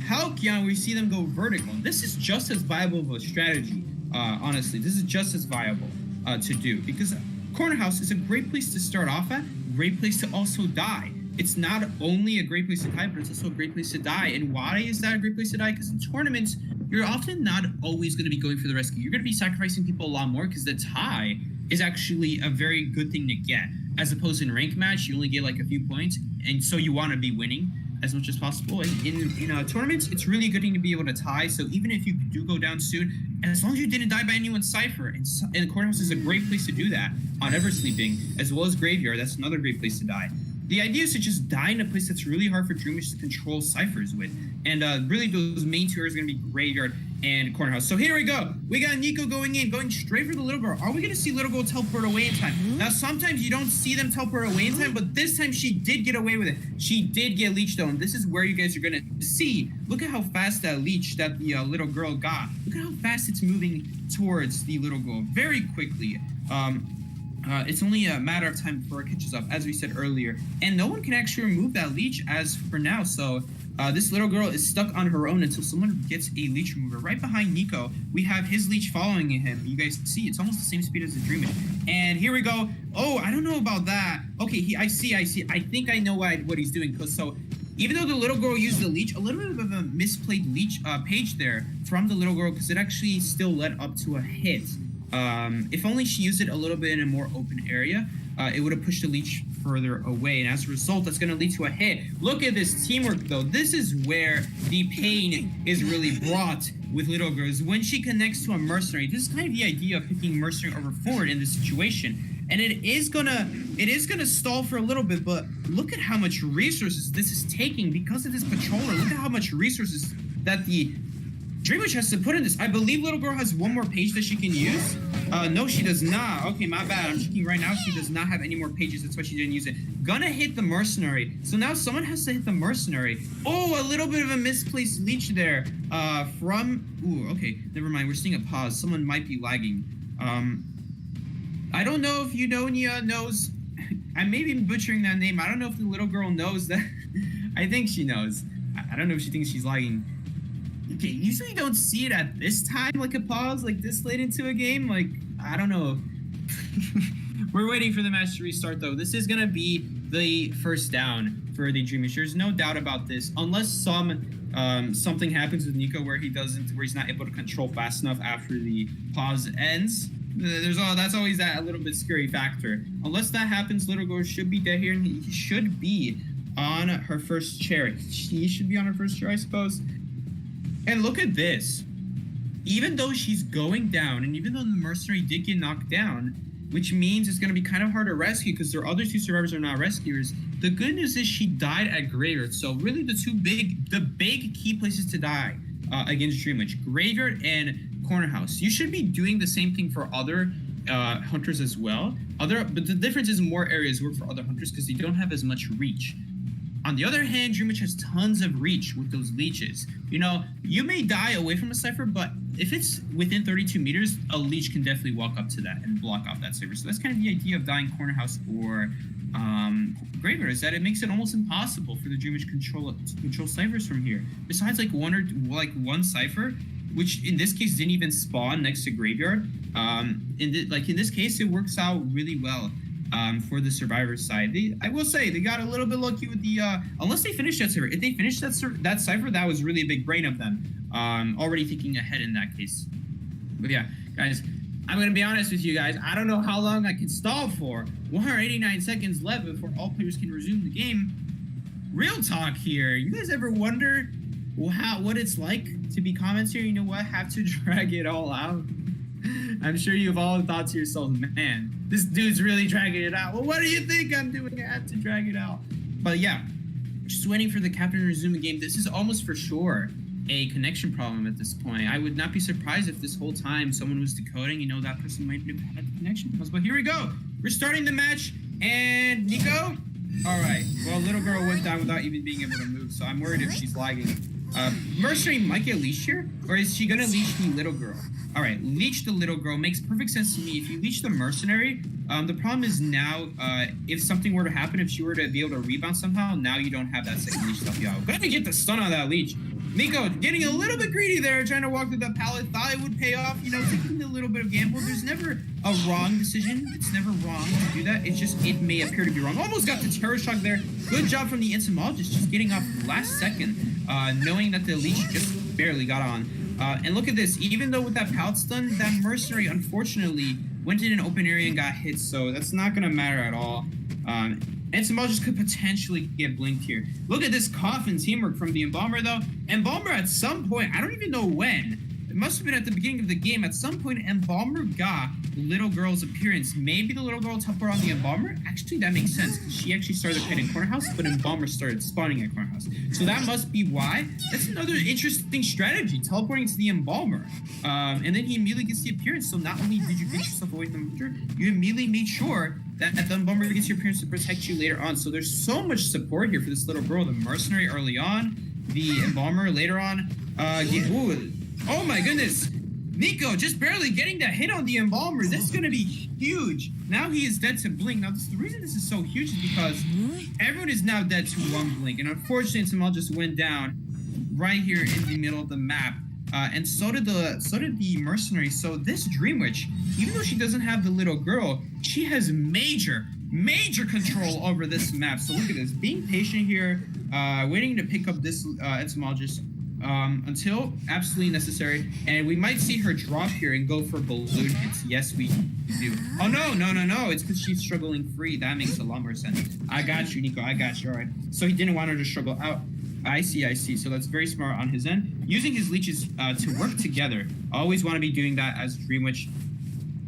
Halcyon, we see them go vertical. This is just as viable of a strategy. Honestly, this is just as viable to do because Corner House is a great place to start off at, great place to also die. It's not only a great place to die, but it's also a great place to die. And why is that a great place to die? Because in tournaments, you're often not always going to be going for the rescue. You're going to be sacrificing people a lot more because the tie is actually a very good thing to get. As opposed to in rank match, you only get like a few points, and so you want to be winning as much as possible. In tournaments, it's really a good thing to be able to tie. So even if you do go down soon, and as long as you didn't die by anyone's cipher, and the Cornerhouse is a great place to do that on Eversleeping, as well as Graveyard. That's another great place to die. The idea is to just die in a place that's really hard for Dream Witch to control ciphers with. And really those main two areas are going to be Graveyard and Corner House. So here we go. We got Nico going straight for the Little Girl. Are we going to see Little Girl teleport away in time? Now, sometimes you don't see them teleport away in time, but this time she did get away with it. She did get leeched though, and this is where you guys are going to see. Look at how fast that leech that the Little Girl got. Look at how fast it's moving towards the Little Girl very quickly. It's only a matter of time before it catches up, as we said earlier. And no one can actually remove that leech as for now. So this Little Girl is stuck on her own until someone gets a leech remover. Right behind Nico, we have his leech following him. You guys see, it's almost the same speed as the Dream Witch. And here we go. Oh, I don't know about that. Okay, I see. I think I know what he's doing. So even though the Little Girl used the leech, a little bit of a misplayed leech page there from the Little Girl, because it actually still led up to a hit. If only she used it a little bit in a more open area, it would have pushed the leech further away. And as a result, that's going to lead to a hit. Look at this teamwork, though. This is where the pain is really brought with Little Girls. When she connects to a mercenary, this is kind of the idea of picking mercenary over forward in this situation. And it is gonna stall for a little bit, but look at how much resources this is taking because of this controller. Look at how much resources that the Dreamwitch has to put in this. I believe little girl has one more page that she can use. No, she does not. Okay, my bad. I'm checking right now. She does not have any more pages. That's why she didn't use it. Gonna hit the mercenary. So now someone has to hit the mercenary. Oh, a little bit of a misplaced leech there. Ooh, okay. Never mind. We're seeing a pause. Someone might be lagging. I don't know if Eudonia knows. I may be butchering that name. I don't know if the little girl knows that. I think she knows. I don't know if she thinks she's lagging. Okay, usually you don't see it at this time, like a pause, like this late into a game. Like, I don't know. We're waiting for the match to restart, though. This is gonna be the first down for the Dreamwitch. There's no doubt about this, unless something happens with Nico where he's not able to control fast enough after the pause ends. That's always that a little bit scary factor. Unless that happens, little girl should be dead here, and he should be on her first chair. She should be on her first chair, I suppose. And look at this. Even though she's going down, and even though the mercenary did get knocked down, which means it's going to be kind of hard to rescue because their other two survivors are not rescuers, the good news is she died at Graveyard. So really the big key places to die against Dreamwitch, Graveyard and Corner House. You should be doing the same thing for other hunters as well. But the difference is more areas work for other hunters because they don't have as much reach. On the other hand, Dreamwitch has tons of reach with those leeches. You know, you may die away from a Cypher, but if it's within 32 meters, a leech can definitely walk up to that and block off that Cypher. So that's kind of the idea of dying Corner House or Graveyard, is that it makes it almost impossible for the Dreamwitch to control Cyphers from here. Besides one Cypher, which in this case didn't even spawn next to Graveyard. In this case, it works out really well. For the survivor side, I will say they got a little bit lucky with the unless they finished that Cypher. If they finished that Cypher, that was really a big brain of them. Already thinking ahead in that case. But yeah, guys, I'm gonna be honest with you guys. I don't know how long I can stall for. 189 seconds left before all players can resume the game. Real talk here. You guys ever wonder what it's like to be commentator? You know what? Have to drag it all out. I'm sure you've all thought to yourselves, man, this dude's really dragging it out. Well, what do you think I'm doing? I have to drag it out. But yeah, just waiting for the captain to resume the game. This is almost for sure a connection problem at this point. I would not be surprised if this whole time someone was decoding, that person might have had connection problems. But here we go. We're starting the match, and Nico? All right. Well, little girl went down without even being able to move, so I'm worried if she's lagging. Mercenary might get leashed here, or is she gonna leash the little girl? All right, leech the little girl makes perfect sense to me. If you leech the mercenary, the problem is now, if something were to happen, if she were to be able to rebound somehow, now you don't have that second leech to help you out. Gotta get the stun on that leech. Nico getting a little bit greedy there, trying to walk through that pallet. Thought it would pay off, taking a little bit of gamble. There's never a wrong decision. It's never wrong to do that. It's just, it may appear to be wrong. Almost got the terror shock there. Good job from the entomologist, just getting off last second, knowing that the leech just barely got on. And look at this, even though with that pallet stun, that mercenary unfortunately went in an open area and got hit, so that's not gonna matter at all. Entomologist could potentially get blinked here. Look at this coffin teamwork from the Embalmer though. Embalmer at some point, I don't even know when, it must have been at the beginning of the game, at some point Embalmer got little girl's appearance. Maybe the little girl teleported on the Embalmer? Actually, that makes sense, because she actually started hitting Corner House, but Embalmer started spawning at Corner House. So that must be why. That's another interesting strategy, teleporting to the Embalmer. And then he immediately gets the appearance, so not only did you get yourself away from the hunter, you immediately made sure that the Embalmer gets your appearance to protect you later on. So there's so much support here for this little girl. The mercenary early on, the Embalmer later on. Oh my goodness! Nico just barely getting that hit on the Embalmer. That's going to be huge. Now he is dead to Blink. Now, the reason this is so huge is because everyone is now dead to one Blink. And unfortunately, Samal just went down right here in the middle of the map. And so did the Mercenary. So this Dreamwitch, even though she doesn't have the little girl, she has major control over this map. So look at this. Being patient here, waiting to pick up this entomologist. Until absolutely necessary, and we might see her drop here and go for balloon hits. Yes, we do. Oh no! It's because she's struggling free. That makes a lot more sense. I got you, Nico. I got you. All right. So he didn't want her to struggle out. I see. So that's very smart on his end. Using his leeches to work together. Always want to be doing that as Dreamwitch.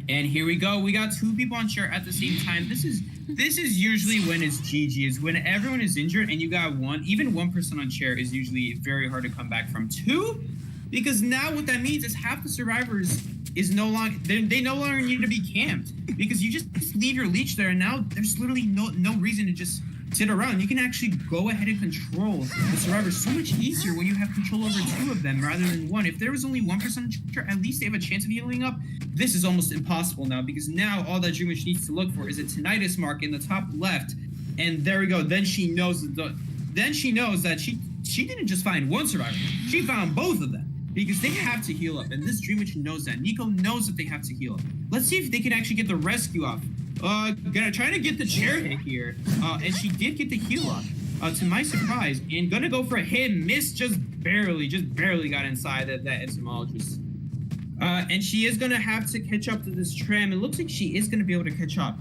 And here we go. We got two people on chair at the same time. This is usually when it's GG, is when everyone is injured and you got even one person on chair is usually very hard to come back from. Two? because now what that means is half the survivors is no longer they no longer need to be camped because you just leave your leech there, and now there's literally no reason to just sit around. You can actually go ahead and control the survivors so much easier when you have control over 2 of them rather than 1. If there was only 1%, at least they have a chance of healing up. This is almost impossible now because now all that Dreamish needs to look for is a tinnitus mark in the top left, and there we go. Then she knows that she didn't just find 1 survivor, she found both of them. Because they have to heal up, and this Dreamwitch knows that. Nico knows that they have to heal up. Let's see if they can actually get the rescue off. Gonna try to get the chair hit here, and she did get the heal up, to my surprise. And gonna go for a hit, miss just barely got inside that entomologist. And she is gonna have to catch up to this tram. It looks like she is gonna be able to catch up.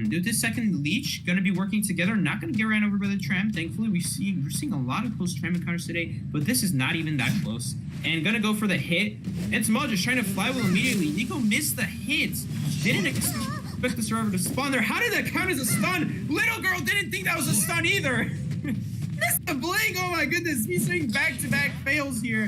With this second leech, gonna be working together, not gonna get ran over by the tram. Thankfully, we're seeing a lot of close tram encounters today, but this is not even that close. And gonna go for the hit. Entomologist trying to flywheel immediately. Nico missed the hit. Didn't expect the survivor to spawn there. How did that count as a stun? Little girl didn't think that was a stun either. Missed the blink. Oh my goodness. He's doing back-to-back fails here,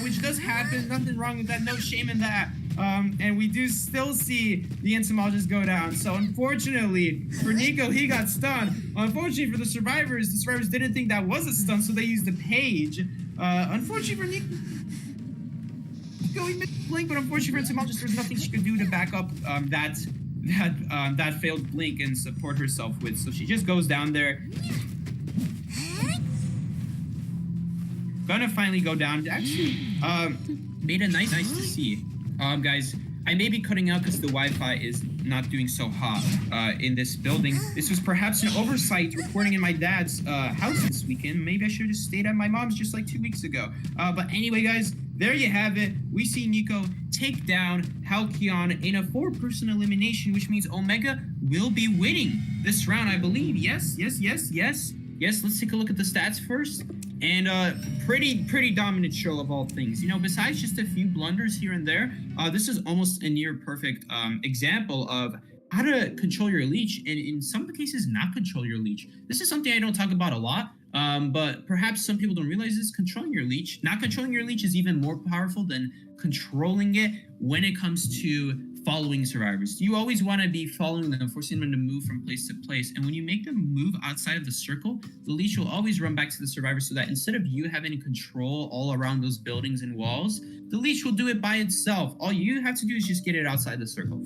which does happen. Nothing wrong with that. No shame in that. And we do still see the entomologist go down. So unfortunately for Nico, he got stunned. Unfortunately for the survivors didn't think that was a stun, so they used the page. Unfortunately for Nico, he missed the blink, but unfortunately for entomologist, there's nothing she could do to back up that failed blink and support herself with. So she just goes down there. Gonna finally go down. Actually, made a nice to see. Guys, I may be cutting out because the Wi-Fi is not doing so hot in this building. This was perhaps an oversight recording in my dad's house this weekend. Maybe I should have just stayed at my mom's just like 2 weeks ago. But anyway, guys, there you have it. We see Nico take down Halcyon in a 4-person elimination, which means Omega will be winning this round, I believe. Yes. Let's take a look at the stats first. And pretty dominant show of all things. You know, besides just a few blunders here and there, this is almost a near perfect example of how to control your leech, and in some cases not control your leech. This is something I don't talk about a lot, but perhaps some people don't realize this. Controlling your leech, not controlling your leech is even more powerful than controlling it when it comes to following survivors. You always want to be following them, forcing them to move from place to place. And when you make them move outside of the circle, the leech will always run back to the survivor, so that instead of you having control all around those buildings and walls, the leech will do it by itself. All you have to do is just get it outside the circle.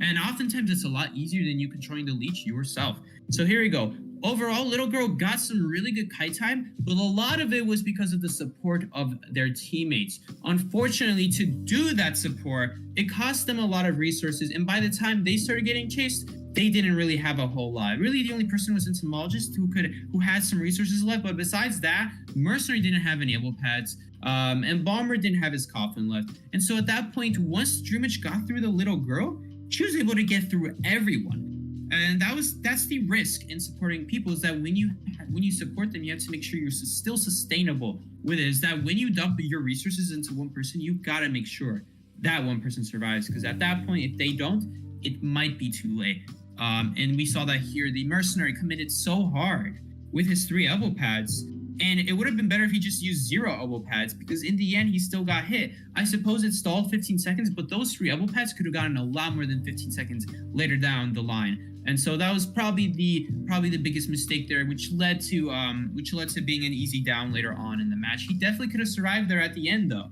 And oftentimes it's a lot easier than you controlling the leech yourself. So here we go. Overall, little girl got some really good kite time, but a lot of it was because of the support of their teammates. Unfortunately, to do that support, it cost them a lot of resources, and by the time they started getting chased, they didn't really have a whole lot. Really, the only person was entomologist who had some resources left, but besides that, Mercenary didn't have any elbow pads, and Bomber didn't have his coffin left. And so at that point, once Dreamwitch got through the little girl, she was able to get through everyone. And that's the risk in supporting people, is that when you support them, you have to make sure you're still sustainable with it. Is that when you dump your resources into one person, you gotta make sure that one person survives, because at that point, if they don't, it might be too late. And we saw that here. The Mercenary committed so hard with his 3 elbow pads, and it would have been better if he just used 0 elbow pads, because in the end, he still got hit. I suppose it stalled 15 seconds, but those 3 elbow pads could have gotten a lot more than 15 seconds later down the line. And so that was probably the biggest mistake there, which led to being an easy down later on in the match. He definitely could have survived there at the end, though.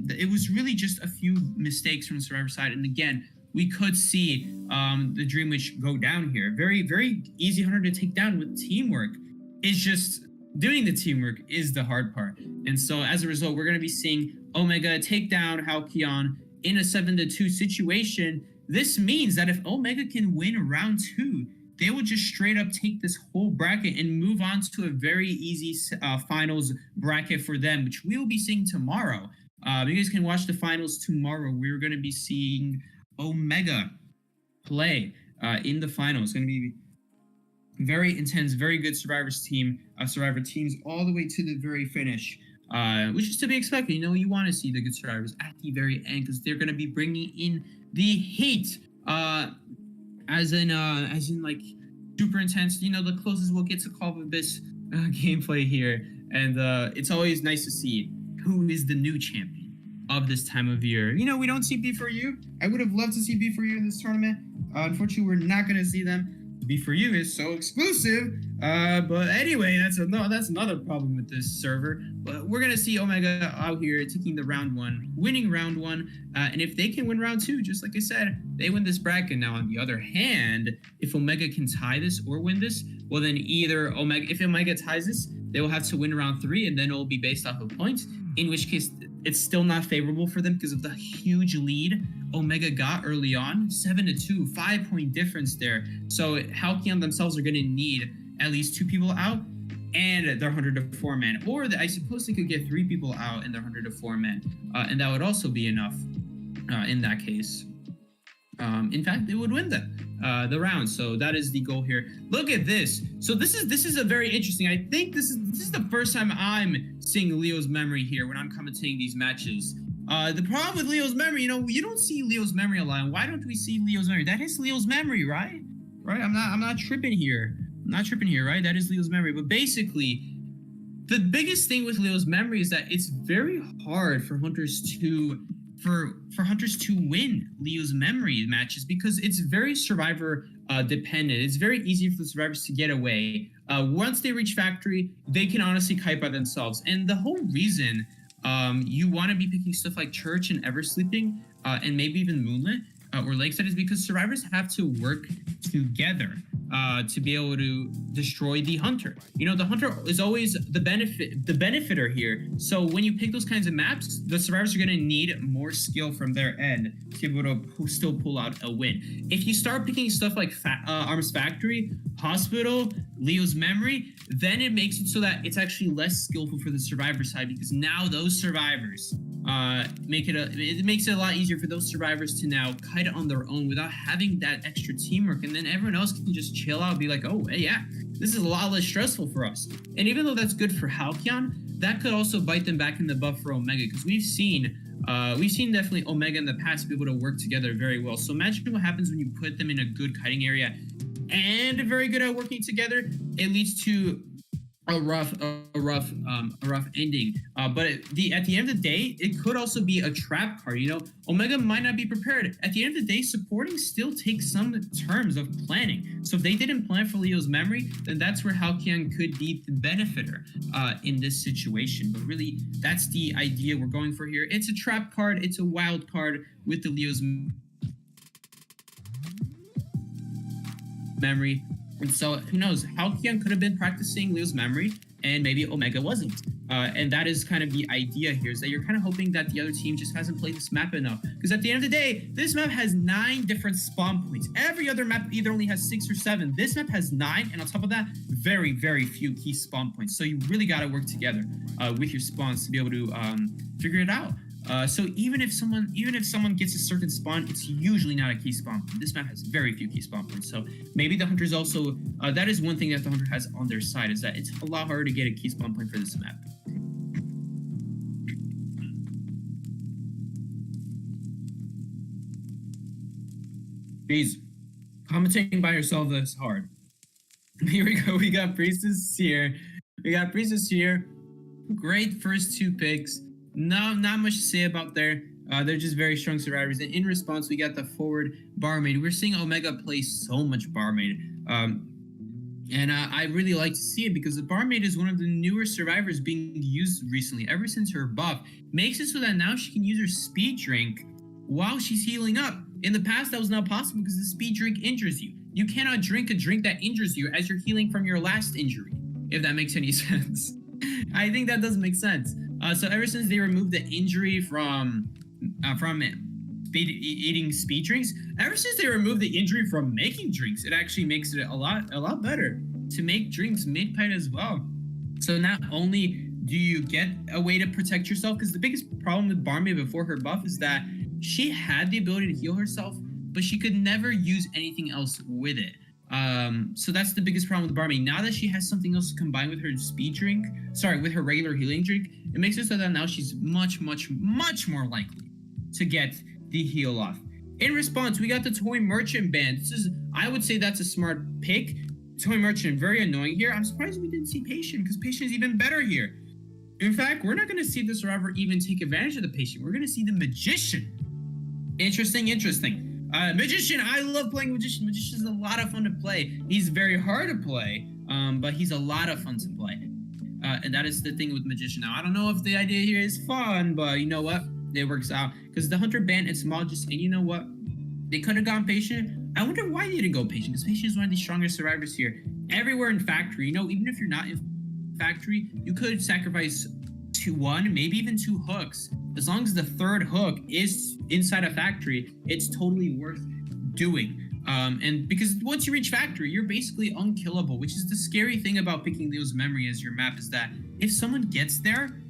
It was really just a few mistakes from the survivor side, and again, we could see the Dreamwitch go down here. Very, very easy hunter to take down with teamwork. It's just doing the teamwork is the hard part. And so as a result, we're going to be seeing Omega take down Halcyon in a 7-2 situation. This means that if Omega can win round 2, they will just straight up take this whole bracket and move on to a very easy finals bracket for them, which we will be seeing tomorrow. You guys can watch the finals tomorrow. We're going to be seeing Omega play in the finals. It's going to be very intense, very good survivor teams all the way to the very finish, which is to be expected. You know, you want to see the good survivors at the very end, because they're going to be bringing in the heat, as in like super intense. You know, the closest we'll get to Call of this gameplay here, and it's always nice to see who is the new champion. of this time of year. You know, we don't see B4U. I would have loved to see B4U in this tournament. Unfortunately, we're not going to see them. B4U is so exclusive. But anyway, that's another problem with this server. But we're going to see Omega out here taking the round 1, winning round 1. And if they can win round 2, just like I said, they win this bracket. Now, on the other hand, if Omega can tie this or win this, well, then either if Omega ties this, they will have to win round 3, and then it will be based off of points, in which case it's still not favorable for them because of the huge lead Omega got early on. 7-2, 5-point difference there. So Halcyon themselves are going to need at least 2 people out and their 104 man, or I suppose they could get 3 people out and their 104 man, and that would also be enough in that case. In fact, they would win the round. So that is the goal here. Look at this. So this is a very interesting. I think this is the first time I'm seeing Leo's memory here when I'm commentating these matches. The problem with Leo's memory, you know, you don't see Leo's memory a lot. Why don't we see Leo's memory? That is Leo's memory, right? Right? I'm not tripping here. I'm not tripping here, right? That is Leo's memory. But basically, the biggest thing with Leo's memory is that it's very hard for hunters to win Leo's memory matches because it's very survivor dependent. It's very easy for the survivors to get away. Once they reach factory, they can honestly kite by themselves. And the whole reason you want to be picking stuff like Church and Eversleeping and maybe even Moonlit or Lakeside is because survivors have to work together to be able to destroy the hunter. You know, the hunter is always the benefiter here. So when you pick those kinds of maps, the survivors are going to need more skill from their end to be able to still pull out a win. If you start picking stuff like Arms Factory, Hospital, Leo's Memory, then it makes it so that it's actually less skillful for the survivor side because now those survivors it makes it a lot easier for those survivors to now kite on their own without having that extra teamwork, and then everyone else can just chill out and be like, oh hey, yeah, this is a lot less stressful for us. And even though that's good for Halcyon, that could also bite them back in the butt for Omega because we've seen definitely Omega in the past be able to work together very well. So imagine what happens when you put them in a good kiting area and very good at working together. It leads to a rough ending. But at the end of the day, it could also be a trap card. You know, Omega might not be prepared. At the end of the day, supporting still takes some terms of planning. So if they didn't plan for Leo's memory, then that's where Halcyon could be the benefiter in this situation. But really, that's the idea we're going for here. It's a trap card. It's a wild card with the Leo's memory. And so who knows, Halcyon could have been practicing Leo's memory and maybe Omega wasn't. And that is kind of the idea here, is that you're kind of hoping that the other team just hasn't played this map enough. Because at the end of the day, this map has 9 different spawn points. Every other map either only has 6 or 7. This map has 9, and on top of that, very, very few key spawn points. So you really got to work together with your spawns to be able to figure it out. So even if someone gets a certain spawn, it's usually not a key spawn. This map has very few key spawn points. So maybe the hunters also, that is one thing that the hunter has on their side, is that it's a lot harder to get a key spawn point for this map. Jeez, commentating by yourself is hard. Here we go. We got Priestess here. Great first 2 picks. No, not much to say about there. They're just very strong survivors. And in response, we got the forward Barmaid. We're seeing Omega play so much Barmaid. And I really like to see it because the Barmaid is one of the newer survivors being used recently. Ever since her buff, makes it so that now she can use her speed drink while she's healing up. In the past, that was not possible because the speed drink injures you. You cannot drink a drink that injures you as you're healing from your last injury, if that makes any sense. I think that does make sense. So ever since they removed the injury from eating speed drinks, ever since they removed the injury from making drinks, it actually makes it a lot better to make drinks mid-fight as well. So not only do you get a way to protect yourself, because the biggest problem with Barmaid before her buff is that she had the ability to heal herself, but she could never use anything else with it. So that's the biggest problem with Barmaid. Now that she has something else to combine with her with her regular healing drink, it makes it so that now she's much more likely to get the heal off. In response, we got the Toy Merchant ban. I would say that's a smart pick. Toy Merchant, very annoying here. I'm surprised we didn't see Patient, because Patient is even better here. In fact, we're not going to see the survivor even take advantage of the patient. We're going to see the magician. Interesting. Magician, I love playing magician. Magician's a lot of fun to play. He's very hard to play, but he's a lot of fun to play. And that is the thing with magician. Now, I don't know if the idea here is fun, but you know what? It works out. Because the hunter band and smologist, and you know what? They could have gone patient. I wonder why they didn't go patient, because patient is one of the strongest survivors here. Everywhere in factory, you know, even if you're not in factory, you could sacrifice one, maybe even 2 hooks. As long as the 3rd hook is inside a factory, it's totally worth doing. And because once you reach factory, you're basically unkillable, which is the scary thing about picking those memory as your map, is that if someone gets there,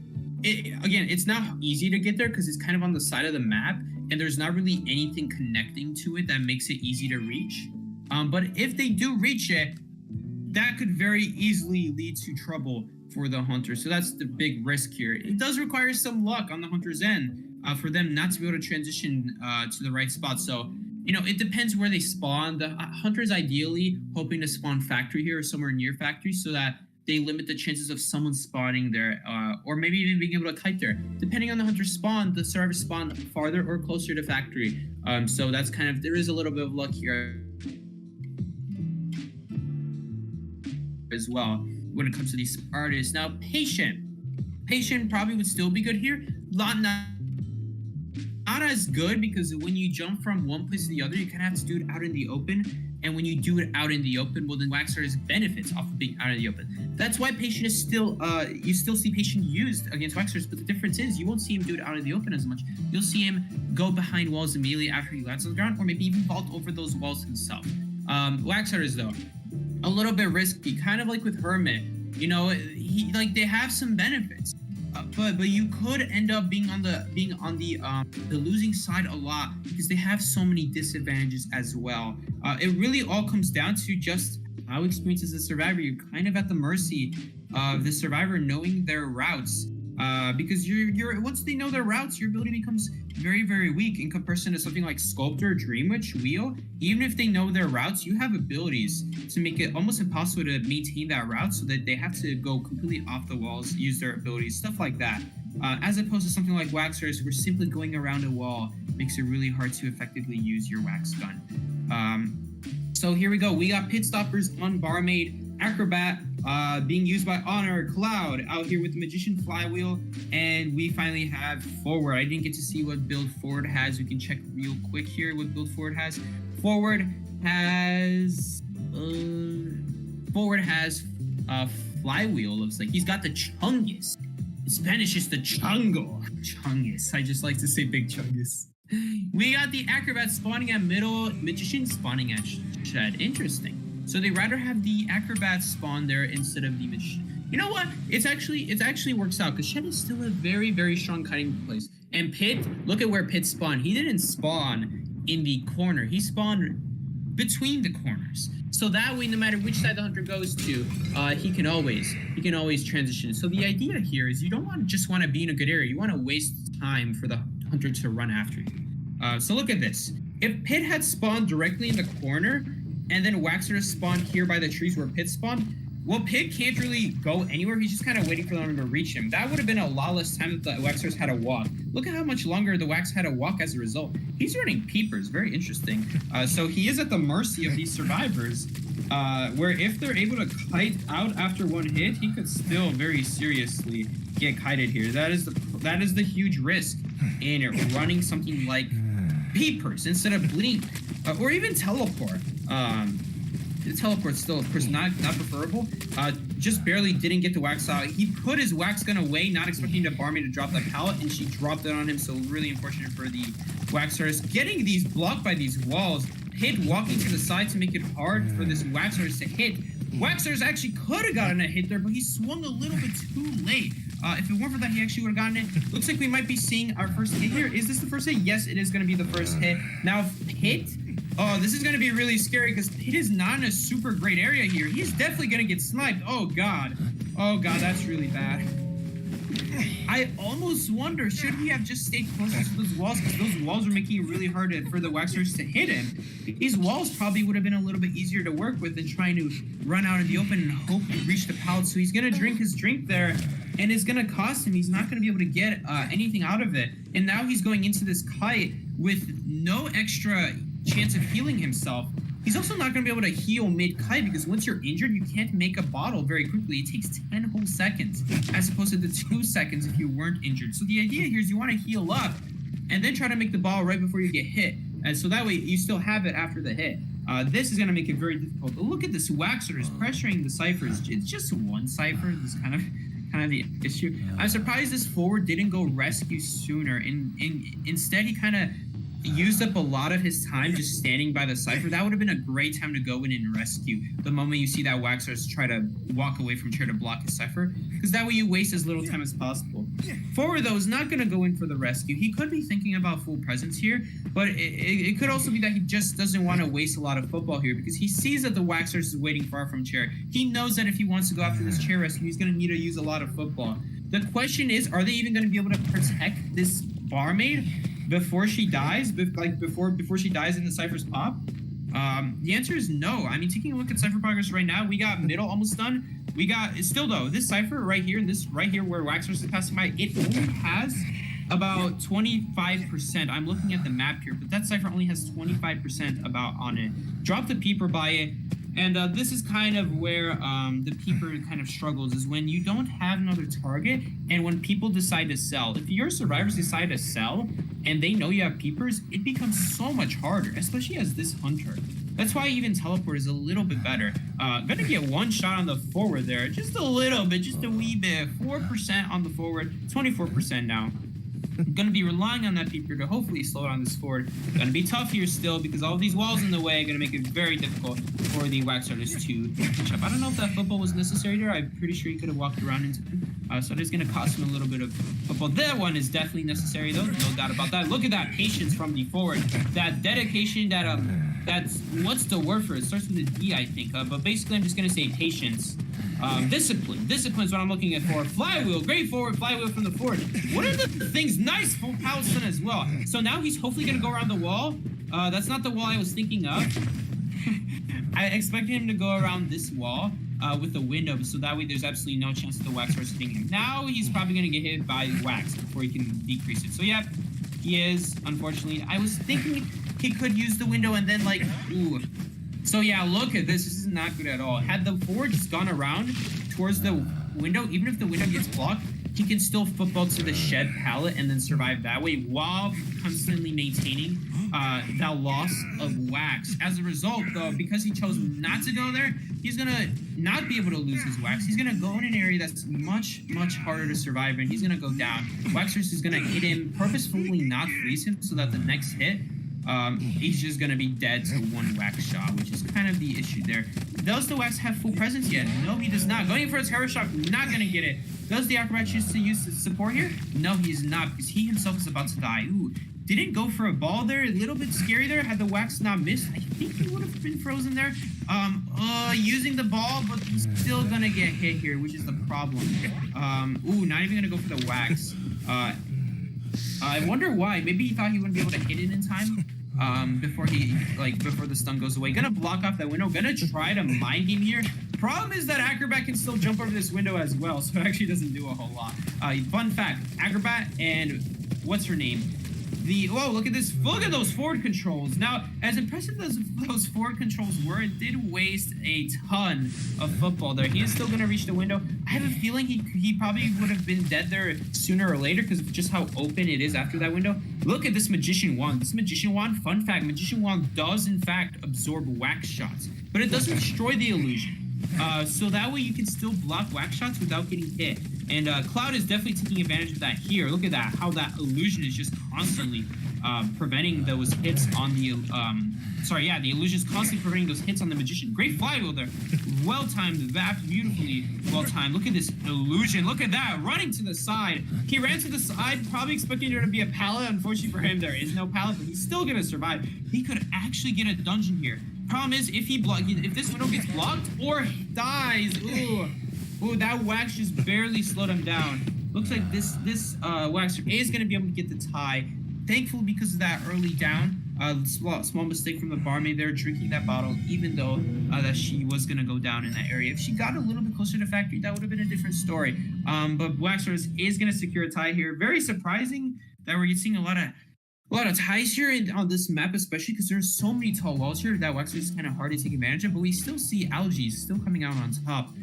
it's not easy to get there because it's kind of on the side of the map and there's not really anything connecting to it that makes it easy to reach. But if they do reach it, that could very easily lead to trouble for the hunter. So that's the big risk here. It does require some luck on the hunter's end for them not to be able to transition to the right spot. So, you know, it depends where they spawn. The hunter's ideally hoping to spawn factory here or somewhere near factory so that they limit the chances of someone spawning there or maybe even being able to kite there. Depending on the hunter's spawn, the survivor spawn farther or closer to factory. So that's kind of, there is a little bit of luck here as well when it comes to these artists. Now, patient probably would still be good here. Not as good, because when you jump from one place to the other, you kind of have to do it out in the open. And when you do it out in the open, well, then Waxers benefits off of being out in the open. That's why patient is still, you still see patient used against Waxers, but the difference is you won't see him do it out in the open as much. You'll see him go behind walls immediately after he lands on the ground, or maybe even vault over those walls himself. Waxers, though, a little bit risky, kind of like with Hermit. You know, they have some benefits, but you could end up being on the losing side a lot because they have so many disadvantages as well. It really all comes down to just how experienced as a survivor. You're kind of at the mercy of the survivor knowing their routes. Because you're once they know their routes, your ability becomes very, very weak in comparison to something like Sculptor, Dream Witch, Wheel. Even if they know their routes, you have abilities to make it almost impossible to maintain that route, so that they have to go completely off the walls, use their abilities, stuff like that. As opposed to something like Waxers, where simply going around a wall makes it really hard to effectively use your wax gun. So here we go. We got Pit Stoppers on Barmaid, Acrobat being used by Honor, Cloud out here with the Magician, Flywheel, and we finally have Forward. I didn't get to see what build Forward has. We can check real quick here what build Forward has. Forward has Flywheel. Looks like he's got the Chungus. In Spanish, it's the Chungo. Chungus. I just like to say Big Chungus. We got the Acrobat spawning at middle, Magician spawning at Shed. Interesting. So they rather have the Acrobat spawn there instead of the Magician. You know what? It actually works out, because Shed is still a very, very strong kiting place. And Pit, look at where Pit spawned. He didn't spawn in the corner. He spawned between the corners. So that way, no matter which side the hunter goes to, he can always transition. So the idea here is you don't just want to be in a good area. You want to waste time for the hunter to run after you. So look at this. If Pit had spawned directly in the corner, and then Waxer spawned here by the trees where Pit spawned, well, Pit can't really go anywhere. He's just kind of waiting for them to reach him. That would have been a lawless time that the Waxers had to walk. Look at how much longer the Wax had to walk as a result. He's running peepers. Very interesting. So he is at the mercy of these survivors, where if they're able to kite out after one hit, he could still very seriously get kited here. That is the huge risk in running something like peepers instead of blink, or even teleport. The teleport's still, of course, not preferable. Just barely didn't get the Wax out. He put his Wax gun away, not expecting the Barmaid to drop that pallet, and she dropped it on him, so really unfortunate for the Waxers. Getting these blocked by these walls, Pit walking to the side to make it hard for this Waxers to hit. Waxers actually could have gotten a hit there, but he swung a little bit too late. If it weren't for that, he actually would have gotten it. Looks like we might be seeing our first hit here. Is this the first hit? Yes, it is going to be the first hit. Now, Pit... Oh, this is going to be really scary because Pit is not in a super great area here. He's definitely going to get sniped. Oh, God. Oh, God, that's really bad. I almost wonder, should he have just stayed closer to those walls? Because those walls were making it really hard for the waxers to hit him. These walls probably would have been a little bit easier to work with than trying to run out in the open and hope to reach the pallet. So he's going to drink his drink there, and it's going to cost him. He's not going to be able to get anything out of it. And now he's going into this kite with no extra chance of healing himself. He's also not going to be able to heal mid-kite because once you're injured, you can't make a bottle very quickly. It takes 10 whole seconds as opposed to the 2 seconds if you weren't injured. So the idea here is you want to heal up and then try to make the ball right before you get hit. And so that way you still have it after the hit. This is going to make it very difficult. But look at this. Waxer is pressuring the ciphers. It's just one cipher. This is kind of the issue. I'm surprised this forward didn't go rescue sooner. Instead, he kind of used up a lot of his time just standing by the cipher. That would have been a great time to go in and rescue the moment you see that waxers try to walk away from chair to block his cipher, because that way you waste as little time as possible. Forward, though, is not going to go in for the rescue. He could be thinking about full presence here, but it could also be that he just doesn't want to waste a lot of football here because he sees that the waxers is waiting far from chair. He knows that if he wants to go after this chair rescue, he's going to need to use a lot of football. The question is, are they even going to be able to protect this barmaid before she dies, before she dies in the cipher's pop? The answer is no. I mean, taking a look at cipher progress right now, we got middle almost done. We got still though this cipher right here and this right here where waxers is passing by, it only has about 25%. I'm looking at the map here, but that cipher only has 25% about on it. Drop the peeper by it. And this is kind of where the peeper kind of struggles, is when you don't have another target and when people decide to sell. If your survivors decide to sell and they know you have peepers, it becomes so much harder, especially as this hunter. That's why even teleport is a little bit better. Gonna get one shot on the forward there, just a little bit, just a wee bit. 4% on the forward, 24% now. I'm going to be relying on that peeper to hopefully slow down this forward. Going to be tough here still because all of these walls in the way are going to make it very difficult for the wax artist to catch up. I don't know if that football was necessary there. I'm pretty sure he could have walked around into it. So it is going to cost him a little bit of football. That one is definitely necessary though. No doubt about that. Look at that patience from the forward. That dedication, that's, what's the word for it? It starts with a D, I think. But basically I'm just going to say patience. Discipline. Discipline is what I'm looking at for. Flywheel. Great forward. Flywheel from the forward. What are the things? Nice full Halcyon as well. So now he's hopefully going to go around the wall. That's not the wall I was thinking of. I expected him to go around this wall with the window, so that way there's absolutely no chance that the wax starts hitting him. Now he's probably going to get hit by wax before he can decrease it. So yeah, he is, unfortunately. I was thinking he could use the window and then like, ooh. So yeah, look at this. This is not good at all. Had the forward just gone around towards the window, even if the window gets blocked, he can still football to the shed pallet and then survive that way while constantly maintaining that loss of wax. As a result, though, because he chose not to go there, he's going to not be able to lose his wax. He's going to go in an area that's much, much harder to survive in. He's going to go down. Waxers is going to hit him, purposefully not freeze him so that the next hit, he's just going to be dead to one wax shot, which is kind of the issue there. Does the wax have full presence yet? No, he does not. Going for a terror shock, not going to get it. Does the acrobat choose to use support here? No, he is not, because he himself is about to die. Ooh, didn't go for a ball there. A little bit scary there. Had the wax not missed, I think he would have been frozen there. Using the ball, but he's still going to get hit here, which is the problem. Ooh, not even going to go for the wax. I wonder why. Maybe he thought he wouldn't be able to hit it in time. Before the stun goes away. Gonna block off that window. Gonna try to mind game here. Problem is that Acrobat can still jump over this window as well, so it actually doesn't do a whole lot. Fun fact, Acrobat and what's her name? Whoa, look at this. Look at those forward controls. Now, as impressive as those forward controls were, it did waste a ton of football there. He is still going to reach the window. I have a feeling he probably would have been dead there sooner or later because of just how open it is after that window. Look at this Magician Wand. This Magician Wand, fun fact, Magician Wand does, in fact, absorb wax shots, but it doesn't destroy the illusion. So that way you can still block wax shots without getting hit. And Cloud is definitely taking advantage of that here. Look at that, how that illusion is just constantly preventing those hits on the, the illusion is constantly preventing those hits on the Magician. Great flywheel there. Well-timed, that beautifully well-timed. Look at this illusion. Look at that, running to the side. He ran to the side, probably expecting there to be a pallet. Unfortunately for him, there is no pallet, but he's still going to survive. He could actually get a dungeon here. Problem is, if this window gets blocked or dies, ooh, that wax just barely slowed him down. Looks like this Waxer is going to be able to get the tie. Thankfully, because of that early down, small mistake from the barmaid there, drinking that bottle, even though that she was going to go down in that area. If she got a little bit closer to factory, that would have been a different story. But Waxer is going to secure a tie here. Very surprising that we're seeing a lot of ties here on this map, especially because there's so many tall walls here that Waxer is kind of hard to take advantage of. But we still see Algae still coming out on top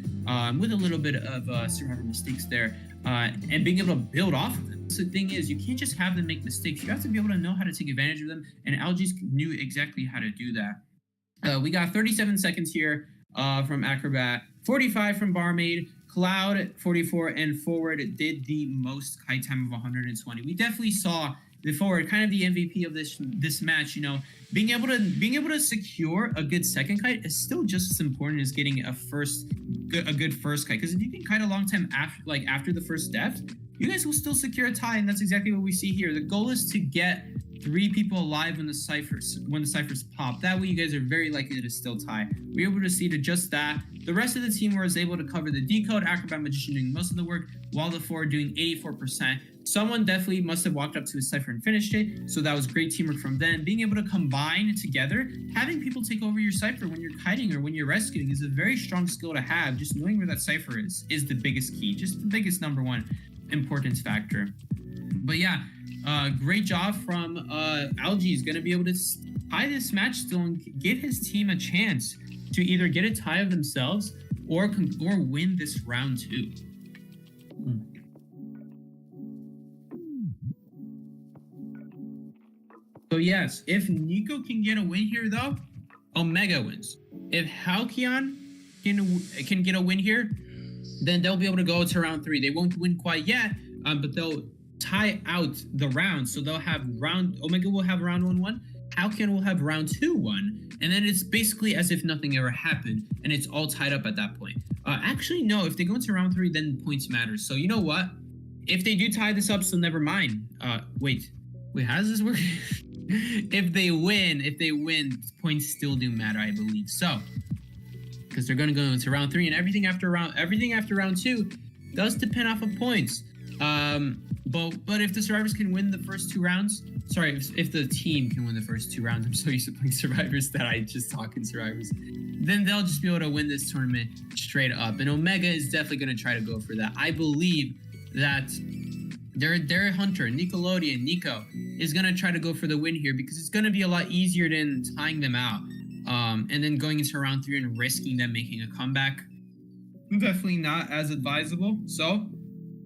with a little bit of survivor mistakes there and being able to build off of them. So the thing is, you can't just have them make mistakes. You have to be able to know how to take advantage of them, and Algae knew exactly how to do that. We got 37 seconds here from Acrobat, 45 from Barmaid, Cloud 44, and Forward did the most kite time of 120. We definitely saw the Forward, kind of the MVP of this match. You know, being able to secure a good second kite is still just as important as getting a good first kite. Because if you can kite a long time after the first death, you guys will still secure a tie, and that's exactly what we see here. The goal is to get 3 people alive when the ciphers pop. That way, you guys are very likely to still tie. We were able to see to just that. The rest of the team was able to cover the decode. Acrobat Magician doing most of the work, while the Forward doing 84%. Someone definitely must have walked up to his cipher and finished it. So that was great teamwork from them. Being able to combine together, having people take over your cipher when you're kiting or when you're rescuing is a very strong skill to have. Just knowing where that cipher is the biggest key. Just the biggest number one importance factor. But yeah, great job from Algae. Is going to be able to tie this match still and give his team a chance to either get a tie of themselves or win this round 2. So yes, if Nico can get a win here though, Omega wins. If Halcyon can get a win here, then they'll be able to go to round 3. They won't win quite yet, but they'll tie out the round. So they'll have Omega will have round 1-1, Halcyon will have round 2-1, and then it's basically as if nothing ever happened, and it's all tied up at that point. Actually, no, if they go into round 3, then points matter. So you know what? If they do tie this up, so never mind. Wait, how does this work? If they win, points still do matter, I believe. So, because they're going to go into round 3, and everything after round 2 does depend off of points. But if the survivors can win the first 2 rounds, sorry, if the team can win the first 2 rounds, I'm so used to playing survivors that I just talk in survivors, then they'll just be able to win this tournament straight up. And Omega is definitely going to try to go for that. I believe that their hunter, Nickelodeon, Nico, is going to try to go for the win here because it's going to be a lot easier than tying them out. And then going into round 3 and risking them making a comeback. Definitely not as advisable. So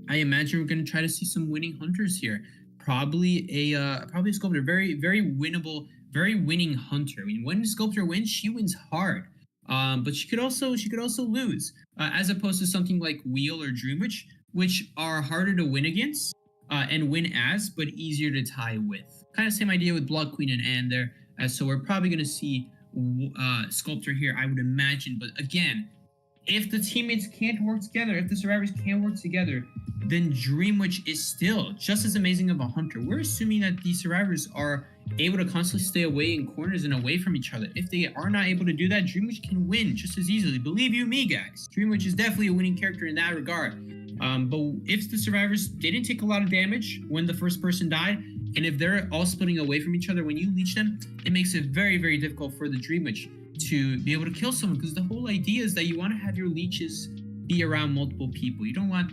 I imagine we're going to try to see some winning hunters here. Probably a sculptor, very, very winnable, very winning hunter. I mean, when sculptor wins, she wins hard. But she could also lose, as opposed to something like Wheel or Dreamwitch, which are harder to win against and win as, but easier to tie with. Kind of same idea with Blood Queen and Anne there. So we're probably going to see Sculptor here, I would imagine. But again, if the teammates can't work together, if the survivors can't work together, then Dreamwitch is still just as amazing of a hunter. We're assuming that these survivors are able to constantly stay away in corners and away from each other. If they are not able to do that, Dreamwitch can win just as easily. Believe you me, guys. Dreamwitch is definitely a winning character in that regard. But if the survivors didn't take a lot of damage when the first person died, and if they're all splitting away from each other when you leech them, it makes it very, very difficult for the Dreamwitch to be able to kill someone, because the whole idea is that you want to have your leeches be around multiple people. You don't want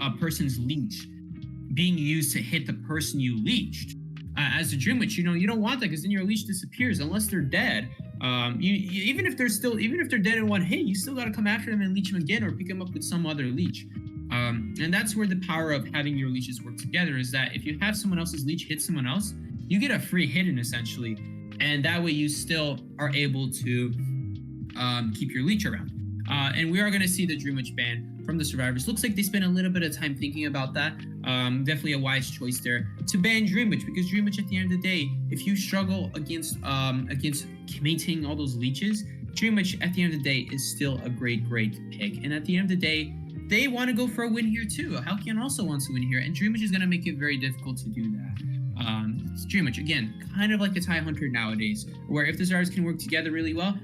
a person's leech being used to hit the person you leeched. As a Dreamwitch, you don't want that, because then your leech disappears unless they're dead. Even if they're dead in one hit, you still got to come after them and leech them again, or pick them up with some other leech. And that's where the power of having your leeches work together is that if you have someone else's leech hit someone else, you get a free hit in essentially, and that way you still are able to keep your leech around. And we are going to see the Dreamwitch ban from the survivors. Looks like they spent a little bit of time thinking about that. Definitely a wise choice there to ban Dreamwitch, because Dreamwitch, at the end of the day, if you struggle against maintaining all those leeches, Dreamwitch at the end of the day is still a great pick. And at the end of the day, they want to go for a win here too. Halcyon also wants to win here, and Dreamwitch is going to make it very difficult to do that. Dreamwitch, again, kind of like the tie hunter nowadays, where if the survivors can work together really well,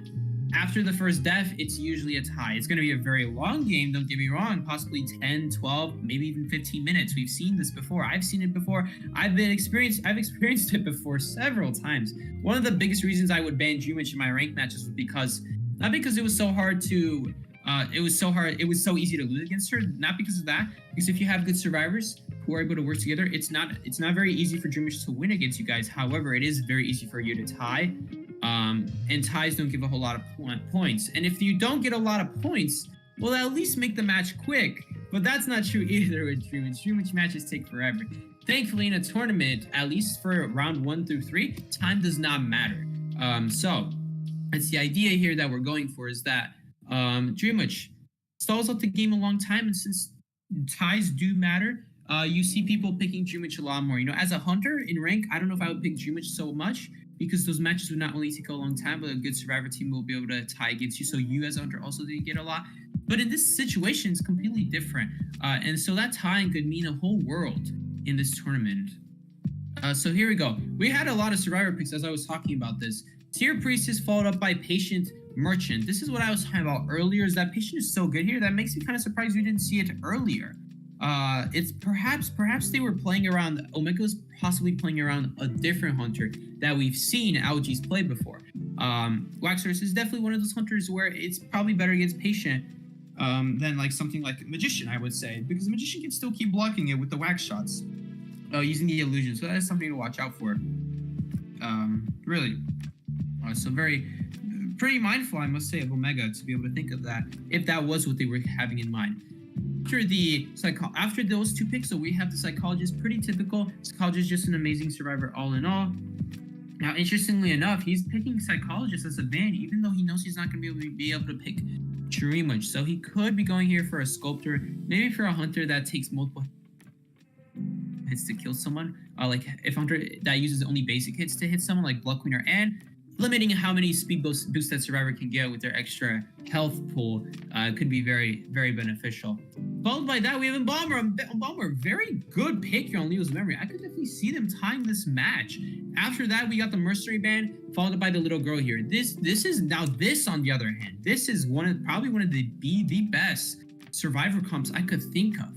after the first death, it's usually a tie. It's going to be a very long game, don't get me wrong, possibly 10, 12, maybe even 15 minutes. We've seen this before. I've seen it before. I've experienced it before several times. One of the biggest reasons I would ban Dreamwitch in my rank matches was because, not because it was so hard to, it was so easy to lose against her, not because of that, because if you have good survivors who are able to work together, it's not very easy for Dreamwitch to win against you guys. However, it is very easy for you to tie. And ties don't give a whole lot of points. And if you don't get a lot of points, well, at least make the match quick. But that's not true either with Dreamwitch. Dreamwitch matches take forever. Thankfully, in a tournament, at least for round 1 through 3, time does not matter. So that's the idea here that we're going for, is that Dreamwitch stalls out the game a long time, and since ties do matter, you see people picking Dreamwitch a lot more. You know, as a hunter in rank, I don't know if I would pick Dreamwitch so much, because those matches would not only take a long time, but a good survivor team will be able to tie against you. So you as a hunter also didn't get a lot. But in this situation, it's completely different. And so that tying could mean a whole world in this tournament. So here we go. We had a lot of survivor picks as I was talking about this. Tier Priestess followed up by Patient Merchant. This is what I was talking about earlier, is that Patient is so good here that makes me kind of surprised we didn't see it earlier. It's perhaps they were playing around, Omega was possibly playing around a different hunter that we've seen Algae's play before. Waxers is definitely one of those hunters where it's probably better against Patient than like something like Magician, I would say, because the Magician can still keep blocking it with the wax shots using the illusion. So that's something to watch out for. Really. So pretty mindful, I must say, of Omega to be able to think of that, if that was what they were having in mind. After those two picks, so we have the Psychologist, pretty typical. Psychologist, just an amazing survivor all in all. Now, interestingly enough, he's picking Psychologist as a ban, even though he knows he's not going to be able to pick Dreamwitch. So he could be going here for a Sculptor, maybe for a Hunter that takes multiple hits to kill someone. Like if Hunter that uses only basic hits to hit someone, like Blood Queener, and limiting how many speed boost that survivor can get with their extra health pool could be very, very beneficial. Followed by that, we have Embalmer. Embalmer, very good pick here on Leo's memory. I could definitely see them tying this match. After that, we got the Mercenary Band, followed by the Little Girl here. This is now, this on the other hand, this is probably one of the best survivor comps I could think of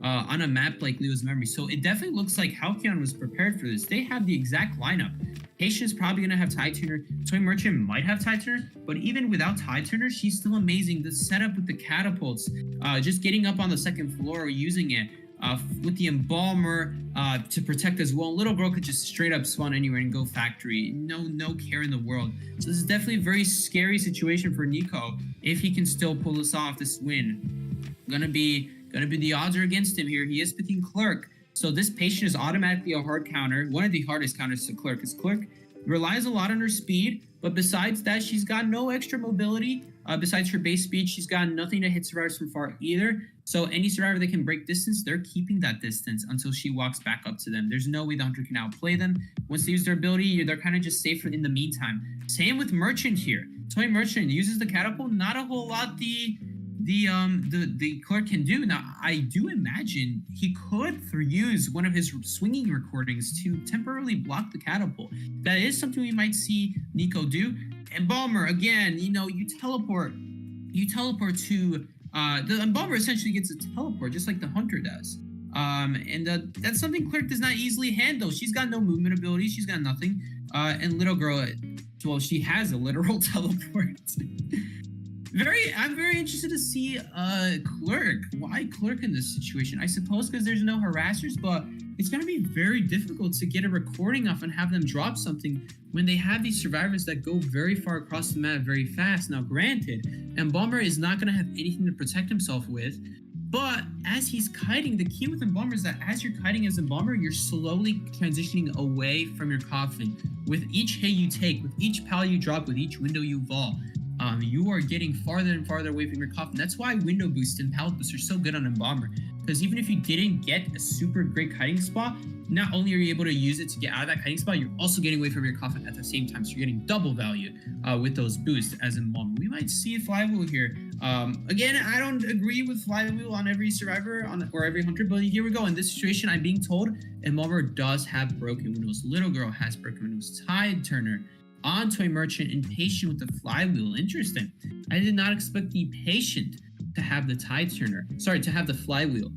on a map like Leo's memory. So it definitely looks like Halcyon was prepared for this. They have the exact lineup. Patient's probably going to have Tide Tuner. Toy Merchant might have Tide Tuner, but even without Tide Tuner, she's still amazing. The setup with the catapults, just getting up on the second floor, using it with the Embalmer to protect as well. Little Girl could just straight up spawn anywhere and go factory. No care in the world. So this is definitely a very scary situation for Nico if he can still pull this off, this win. Gonna be the odds are against him here. He is picking Clerk. So this Patient is automatically a hard counter, one of the hardest counters to Clerk, because Clerk relies a lot on her speed, but besides that, she's got no extra mobility. Besides her base speed, she's got nothing to hit survivors from far either. So any survivor that can break distance, they're keeping that distance until she walks back up to them. There's no way the Hunter can outplay them. Once they use their ability, they're kind of just safer in the meantime. Same with Merchant here. Toy Merchant uses the catapult, not a whole lot the Clerk can do. Now, I do imagine he could use one of his swinging recordings to temporarily block the catapult. That is something we might see Nico do. Embalmer, again, you teleport to the Embalmer essentially gets a teleport just like the Hunter does. And that's something Clerk does not easily handle. She's got no movement ability, she's got nothing. And Little Girl, well, she has a literal teleport. I'm very interested to see Clerk. Why Clerk in this situation? I suppose because there's no harassers, but it's going to be very difficult to get a recording off and have them drop something when they have these survivors that go very far across the map very fast. Now, granted, Embalmer is not going to have anything to protect himself with, but as he's kiting, the key with Embalmer is that as you're kiting as Embalmer, you're slowly transitioning away from your coffin. With each hit you take, with each pal you drop, with each window you vault, you are getting farther and farther away from your coffin. That's why window boost and pallet boost are so good on Embalmer, because even if you didn't get a super great kiting spot, not only are you able to use it to get out of that kiting spot, you're also getting away from your coffin at the same time. So you're getting double value with those boosts as Embalmer. We might see a flywheel here. Again, I don't agree with flywheel on every survivor or every hunter, but here we go. In this situation, I'm being told Embalmer does have broken windows. Little Girl has broken windows. Tide Turner on Toy Merchant and Patient with the flywheel. Interesting. I did not expect the Patient to have the tide turner. Sorry, to have the flywheel.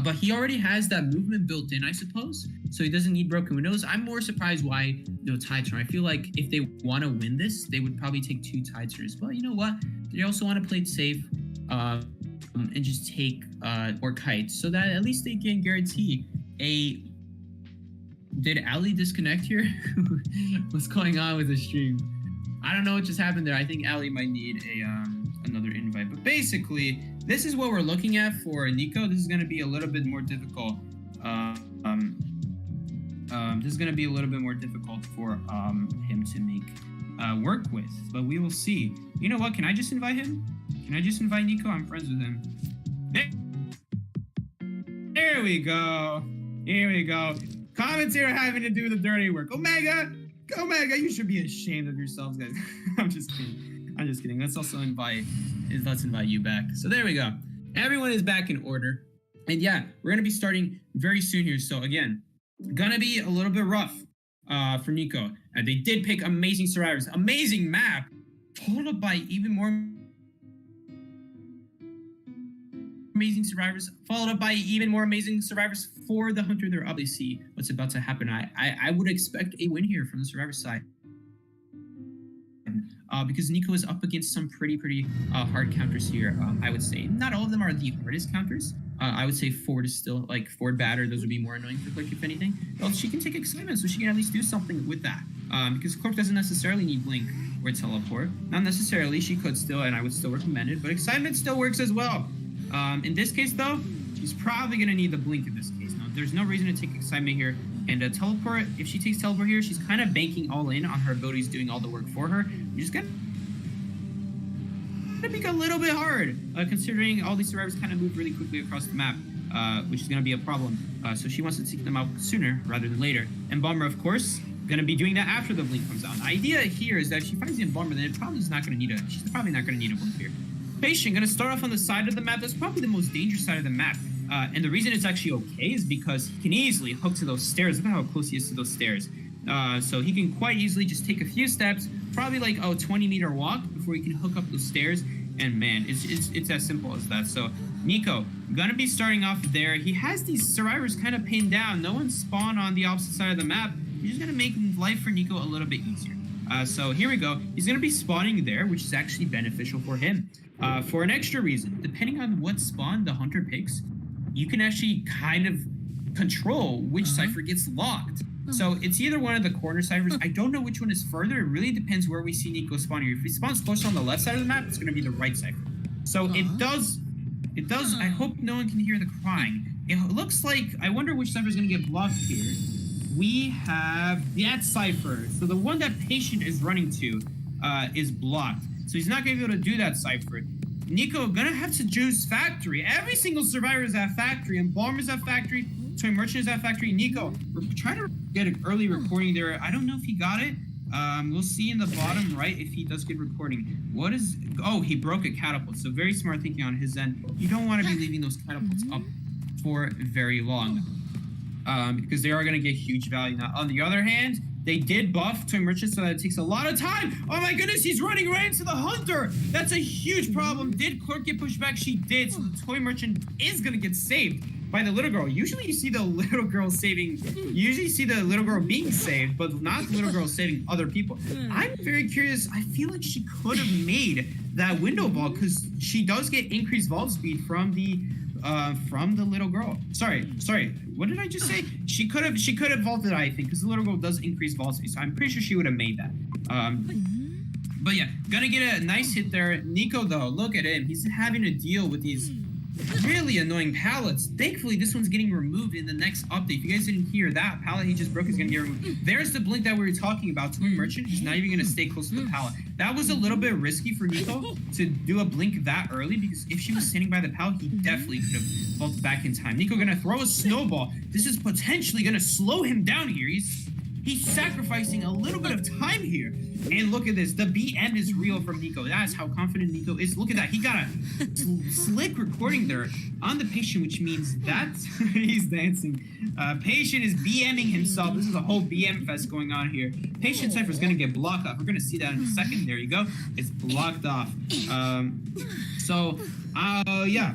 But he already has that movement built in, I suppose. So he doesn't need broken windows. I'm more surprised why no tide turner. I feel like if they want to win this, they would probably take 2 tide turners. But you know what? They also want to play it safe and just take more kites so that at least they can guarantee a... Did Ali disconnect here? What's going on with the stream? I don't know what just happened there. I think Ali might need another invite. But basically, this is what we're looking at for Nico. This is going to be a little bit more difficult. This is going to be a little bit more difficult for him to make work with. But we will see. You know what? Can I just invite him? Can I just invite Nico? I'm friends with him. There we go. Here we go. Commentator having to do the dirty work. Omega, you should be ashamed of yourselves, guys. I'm just kidding. Let's also invite you back. So there we go. Everyone is back in order. And yeah, we're gonna be starting very soon here. So again, gonna be a little bit rough for Nico. And they did pick amazing survivors, amazing map, followed up by even more amazing survivors, followed up by even more amazing survivors for the hunter. They're obviously see what's about to happen. I would expect a win here from the survivor side. Because Nico is up against some pretty hard counters here. I would say not all of them are the hardest counters. I would say Ford is still like Ford batter. Those would be more annoying for Clerk if anything. Well, she can take excitement, so she can at least do something with that. Because Clerk doesn't necessarily need blink or teleport. Not necessarily. She could still, and I would still recommend it. But excitement still works as well. In this case, though, she's probably gonna need the blink in this case. Now, there's no reason to take excitement here. And teleport, if she takes teleport here, she's kind of banking all in on her abilities doing all the work for her. You're just gonna make it a little bit hard, considering all these survivors kind of move really quickly across the map, which is gonna be a problem. So she wants to take them out sooner rather than later. And Bomber, of course, gonna be doing that after the blink comes out. The idea here is that if she finds the Bomber, then she's probably not gonna need a blink here. Patient, gonna start off on the side of the map. That's probably the most dangerous side of the map. And the reason it's actually okay is because he can easily hook to those stairs. Look at how close he is to those stairs. So he can quite easily just take a few steps, probably like a 20-meter walk before he can hook up those stairs. And man, it's as simple as that. So Nico, gonna be starting off there. He has these survivors kind of pinned down. No one spawned on the opposite side of the map. He's just gonna make life for Nico a little bit easier. So here we go. He's gonna be spawning there, which is actually beneficial for him. For an extra reason, depending on what spawn the hunter picks, you can actually kind of control which cipher gets locked. So it's either one of the corner ciphers. I don't know which one is further. It really depends where we see Nico spawn here. If he spawns closer on the left side of the map, it's going to be the right cipher. So it does. I hope no one can hear the crying. It looks like, I wonder which cipher is going to get blocked here. We have that cipher. So the one that Patient is running to is blocked. So he's not going to be able to do that cipher. Nico gonna have to choose factory. Every single survivor is at factory, and Bomber's at factory, Toy Merchant is at factory. Nico, we're trying to get an early recording there. I don't know if he got it. We'll see in the bottom right if he does get recording. What is... Oh, he broke a catapult. So very smart thinking on his end. You don't want to be leaving those catapults up for very long. Because they are going to get huge value. Now, on the other hand, they did buff Toy Merchant so that it takes a lot of time. Oh my goodness, he's running right into the hunter. That's a huge problem. Did Clerk get pushed back? She did. So the Toy Merchant is going to get saved by the little girl. Usually you see the little girl saving, being saved, but not the little girl saving other people. I'm very curious. I feel like she could have made that window vault because she does get increased vault speed from the little girl. Sorry. What did I just say? She could have vaulted, I think, because the little girl does increase vault speed. So I'm pretty sure she would have made that. But yeah, gonna get a nice hit there. Nico, though, look at him. He's having to deal with these really annoying pallets. Thankfully, this one's getting removed in the next update. If you guys didn't hear, that pallet he just broke is gonna get removed. There's the blink that we were talking about. Toy Merchant, he's not even gonna stay close to the pallet. That was a little bit risky for Nico to do a blink that early, because if she was standing by the pallet, he definitely could have vaulted back in time. Nico gonna throw a snowball. This is potentially gonna slow him down here. He's sacrificing a little bit of time here. And look at this. The BM is real from Nico. That's how confident Nico is. Look at that. He got a slick recording there on the patient, which means that he's dancing. Patient is BMing himself. This is a whole BM fest going on here. Patient Cypher is going to get blocked off. We're going to see that in a second. There you go. It's blocked off. Yeah.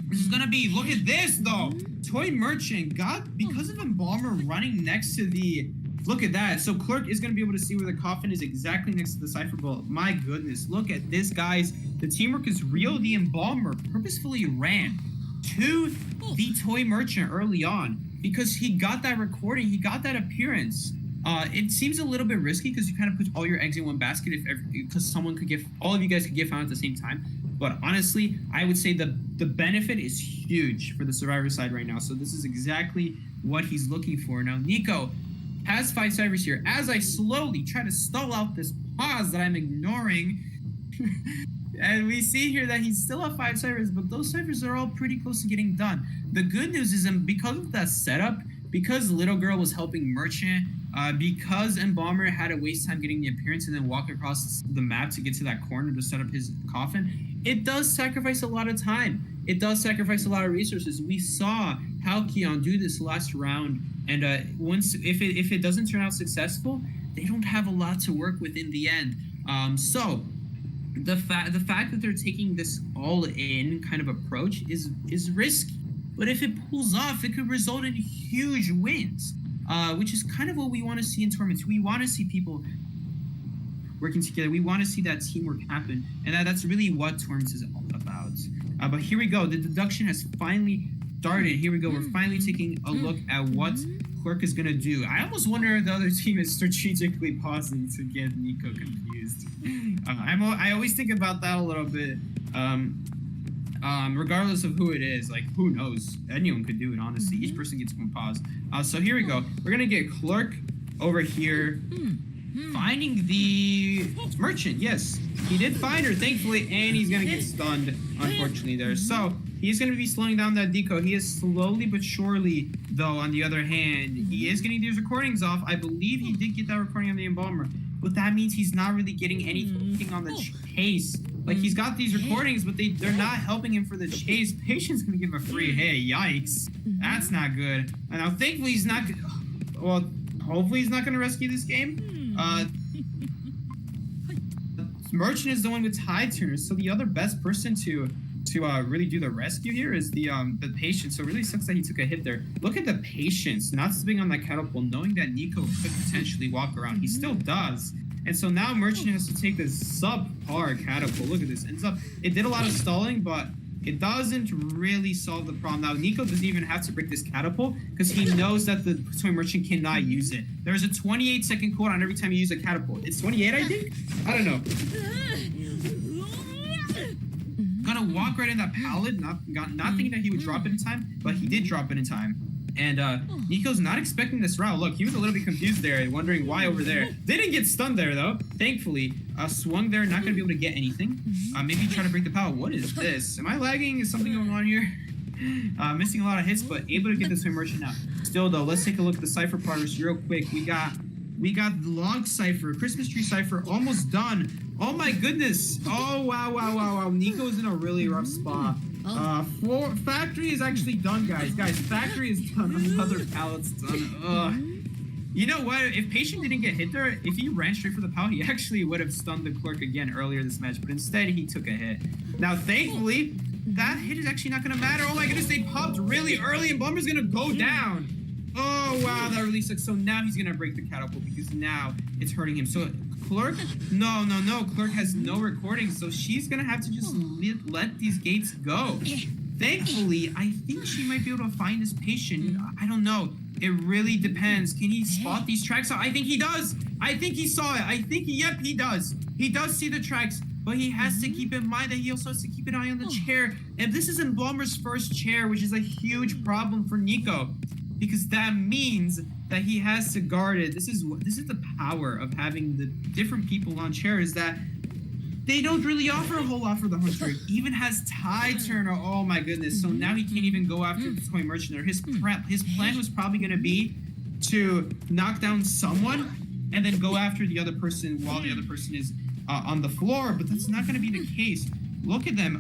This is going to be, look at this, though. Toy Merchant got, because of Embalmer running next to the, look at that. So Clerk is going to be able to see where the coffin is exactly next to the Cypher Bolt. My goodness, look at this, guys. The teamwork is real. The Embalmer purposefully ran to the Toy Merchant early on because he got that recording. He got that appearance. It seems a little bit risky because you kind of put all your eggs in one basket because someone could get, all of you guys could get found at the same time. But honestly, I would say the benefit is huge for the Survivor side right now. So this is exactly what he's looking for. Now, Nico has 5 Cyphers here. As I slowly try to stall out this pause that I'm ignoring, and we see here that he's still at 5 Cyphers, but those Cyphers are all pretty close to getting done. The good news is because of that setup, because Little Girl was helping Merchant, because Embalmer had to waste time getting the appearance and then walk across the map to get to that corner to set up his coffin, it does sacrifice a lot of time. It does sacrifice a lot of resources. We saw Halcyon do this last round, and if it doesn't turn out successful, they don't have a lot to work with in the end. So the fact that they're taking this all-in kind of approach is risky. But if it pulls off, it could result in huge wins, which is kind of what we want to see in tournaments. We want to see people working together. We want to see that teamwork happen, and that's really what tournaments is all about. But here we go. The deduction has finally started. Here we go. We're finally taking a look at what Clerk is going to do. I almost wonder if the other team is strategically pausing to get Nico confused. I always think about that a little bit. Regardless of who it is, like, who knows? Anyone could do it, honestly. Each person gets one pause. So here we go. We're going to get Clerk over here finding the Merchant. Yes, he did find her, thankfully, and he's going to get stunned, unfortunately, there. So he's going to be slowing down that deco. He is slowly but surely, though, on the other hand, he is getting these recordings off. I believe he did get that recording on the Embalmer, but that means he's not really getting anything on the chase. Like, he's got these recordings, but they're not helping him for the chase. Patient's gonna give him a free hit. Yikes. That's not good. And now, thankfully, he's not... Well, hopefully he's not gonna rescue this game. Merchant is the one with Tide Turners, so the other best person to really do the rescue here is the Patient. So it really sucks that he took a hit there. Look at the Patience not sitting on that catapult, knowing that Nico could potentially walk around. He still does. And so now Merchant has to take this subpar catapult. Look at this. It did a lot of stalling, but it doesn't really solve the problem. Now, Nico doesn't even have to break this catapult because he knows that the Toy Merchant cannot use it. There's a 28-second cooldown every time you use a catapult. It's 28, I think? I don't know. Gonna walk right in that pallet, not thinking that he would drop it in time, but he did drop it in time. And Nico's not expecting this route. Look, he was a little bit confused there, wondering why over there. They didn't get stunned there, though. Thankfully, swung there, not going to be able to get anything. Maybe try to break the pallet. What is this? Am I lagging? Is something going on here? Missing a lot of hits, but able to get this Merchant out. Still, though, let's take a look at the Cypher progress real quick. We got the Log Cypher, Christmas Tree Cypher, almost done. Oh, my goodness. Oh, wow. Nico's in a really rough spot. Factory is actually done, guys. Factory is done. Another pallet's done. You know what? If Patient didn't get hit there, if he ran straight for the pallet, he actually would have stunned the Clerk again earlier this match, but instead he took a hit. Now, thankfully, that hit is actually not going to matter. Oh my goodness, they popped really early and Bomber's going to go down. Oh, wow, that really sucks. So now he's going to break the catapult because now it's hurting him. So Clerk, no. Clerk has no recording, so she's going to have to just let these gates go. Thankfully, I think she might be able to find this Patient. I don't know. It really depends. Can he spot these tracks? I think he does. I think he saw it. Yep, he does. He does see the tracks, but he has to keep in mind that he also has to keep an eye on the chair. And this is Embalmer's first chair, which is a huge problem for Nico, because that means that he has to guard it. This is the power of having the different people on chairs, that they don't really offer a whole lot for the Hunter. It even has Tide Turner. Oh my goodness. So now he can't even go after the Toy Merchant. His plan was probably going to be to knock down someone and then go after the other person while the other person is on the floor, but that's not going to be the case. Look at them.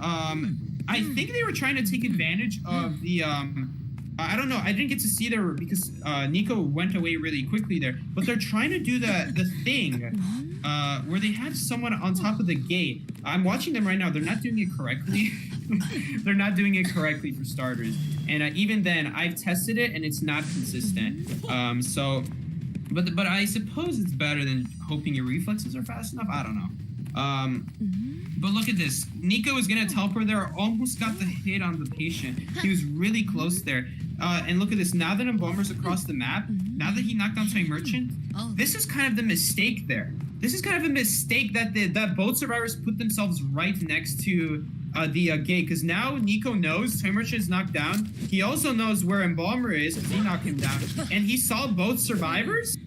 I think they were trying to take advantage of the I don't know. I didn't get to see there because Nico went away really quickly there. But they're trying to do the thing where they have someone on top of the gate. I'm watching them right now. They're not doing it correctly. They're not doing it correctly for starters. And even then, I've tested it and it's not consistent. But I suppose it's better than hoping your reflexes are fast enough. I don't know. But look at this. Nico is going to teleport there. Almost got the hit on the patient. He was really close there. And look at this. Now that Embalmer's across the map, now that he knocked down Toy Merchant, this is kind of the mistake there. This is kind of a mistake that both survivors put themselves right next to the gate. Because now Nico knows Toy Merchant is knocked down. He also knows where Embalmer is because he knocked him down. And he saw both survivors.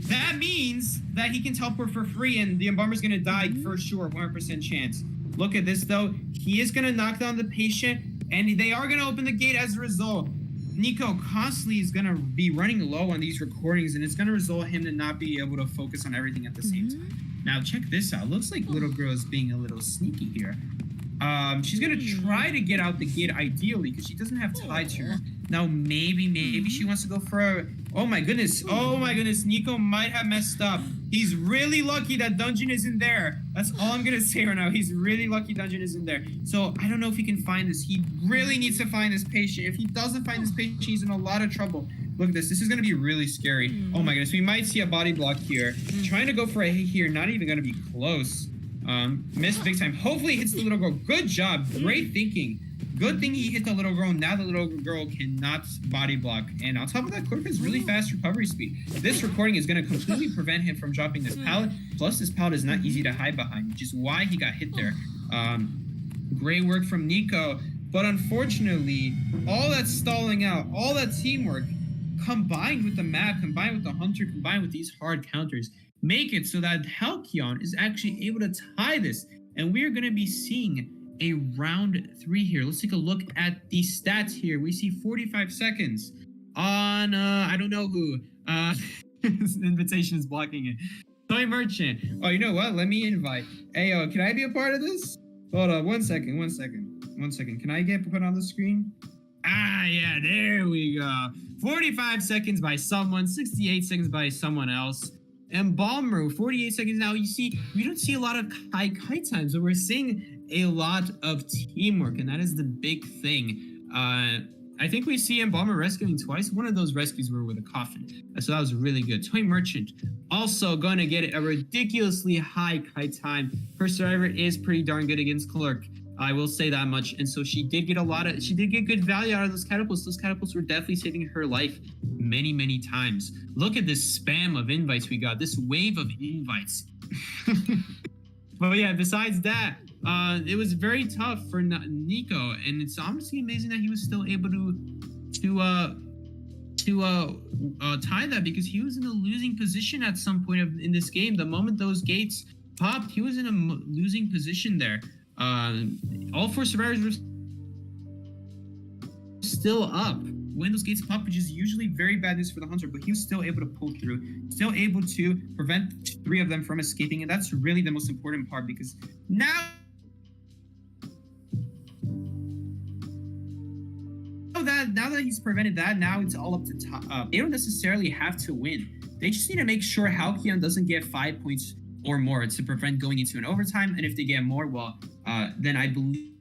That means that he can teleport for free and the Embalmer's going to die for sure, 100% chance. Look at this, though. He is going to knock down the patient, and they are going to open the gate as a result. Nico constantly is going to be running low on these recordings, and it's going to result in him to not be able to focus on everything at the same time. Now, check this out. Looks like little girl is being a little sneaky here. She's going to try to get out the gate ideally because she doesn't have tie to her. Now, maybe she wants to go for a... Oh my goodness. Nico might have messed up. He's really lucky that Dungeon isn't there. That's all I'm going to say right now. He's really lucky Dungeon isn't there. So, I don't know if he can find this. He really needs to find this patient. If he doesn't find this patient, he's in a lot of trouble. Look at this. This is going to be really scary. Oh my goodness. We might see a body block here. Trying to go for a hit here. Not even going to be close. Missed big time. Hopefully hits the little girl. Good job. Great thinking. Good thing he hit the little girl. Now the little girl cannot body block. And on top of that, Clerk has really fast recovery speed. This recording is going to completely prevent him from dropping this pallet. Plus, this pallet is not easy to hide behind, which is why he got hit there. Great work from Nico. But unfortunately, all that stalling out, all that teamwork, combined with the map, combined with the hunter, combined with these hard counters, make it so that Halcyon is actually able to tie this. And we are going to be seeing a round 3 here. Let's take a look at the stats here. We see 45 seconds on, I don't know who. This invitation is blocking it. Toy Merchant. Oh, you know what? Let me invite. Hey, can I be a part of this? Hold on, one second. Can I get put on the screen? Ah, yeah, there we go. 45 seconds by someone, 68 seconds by someone else. Embalmer, 48 seconds. Now, you see, we don't see a lot of high kite times, but we're seeing a lot of teamwork, and that is the big thing. I think we see Embalmer rescuing twice. One of those rescues were with a coffin, so that was really good. Toy Merchant also going to get a ridiculously high kite time. Her survivor is pretty darn good against Clerk. I will say that much. And so she did get good value out of those catapults. Those catapults were definitely saving her life many times. Look at this spam of invites we got, this wave of invites. But yeah, besides that, it was very tough for Nico, and it's honestly amazing that he was still able to tie that, because he was in a losing position at some point in this game. The moment those gates popped, he was in a losing position there. All 4 survivors were still up when those gates pop, which is usually very bad news for the hunter, but he was still able to pull through, still able to prevent 3 of them from escaping, and that's really the most important part, because now that he's prevented that, now it's all up to top. They don't necessarily have to win. They just need to make sure Halcyon doesn't get 5 points or more to prevent going into an overtime, and if they get more, well, then I believe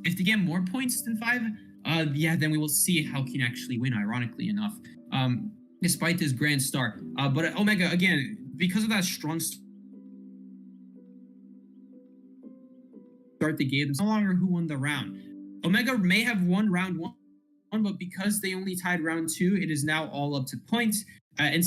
if they get more points than 5, yeah, then we will see Halcyon actually win, ironically enough, despite this grand start. But Omega, again, because of that strong start they gave, it's no longer who won the round. Omega may have won round 1, but because they only tied round 2, it is now all up to points. And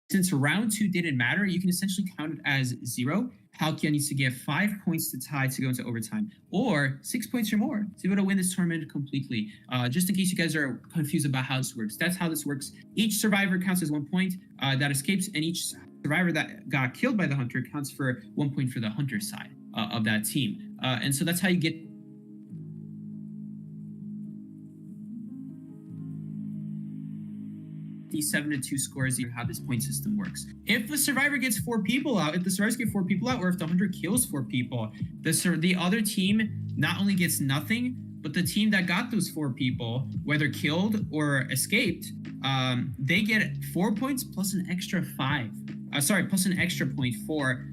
since round 2 didn't matter, you can essentially count it as 0. Halcyon needs to get 5 points to tie to go into overtime, or 6 points or more to be able to win this tournament completely. Just in case you guys are confused about how this works, that's how this works. Each survivor counts as 1 point that escapes, and each survivor that got killed by the hunter counts for 1 point for the hunter side of that team. And so that's how you get 7-2 scores, how this point system works. If the survivor gets 4 people out, if the survivors get 4 people out, or if the hunter kills 4 people, the other team not only gets nothing, but the team that got those 4 people, whether killed or escaped, they get 4 points plus an extra 5. Plus an extra point for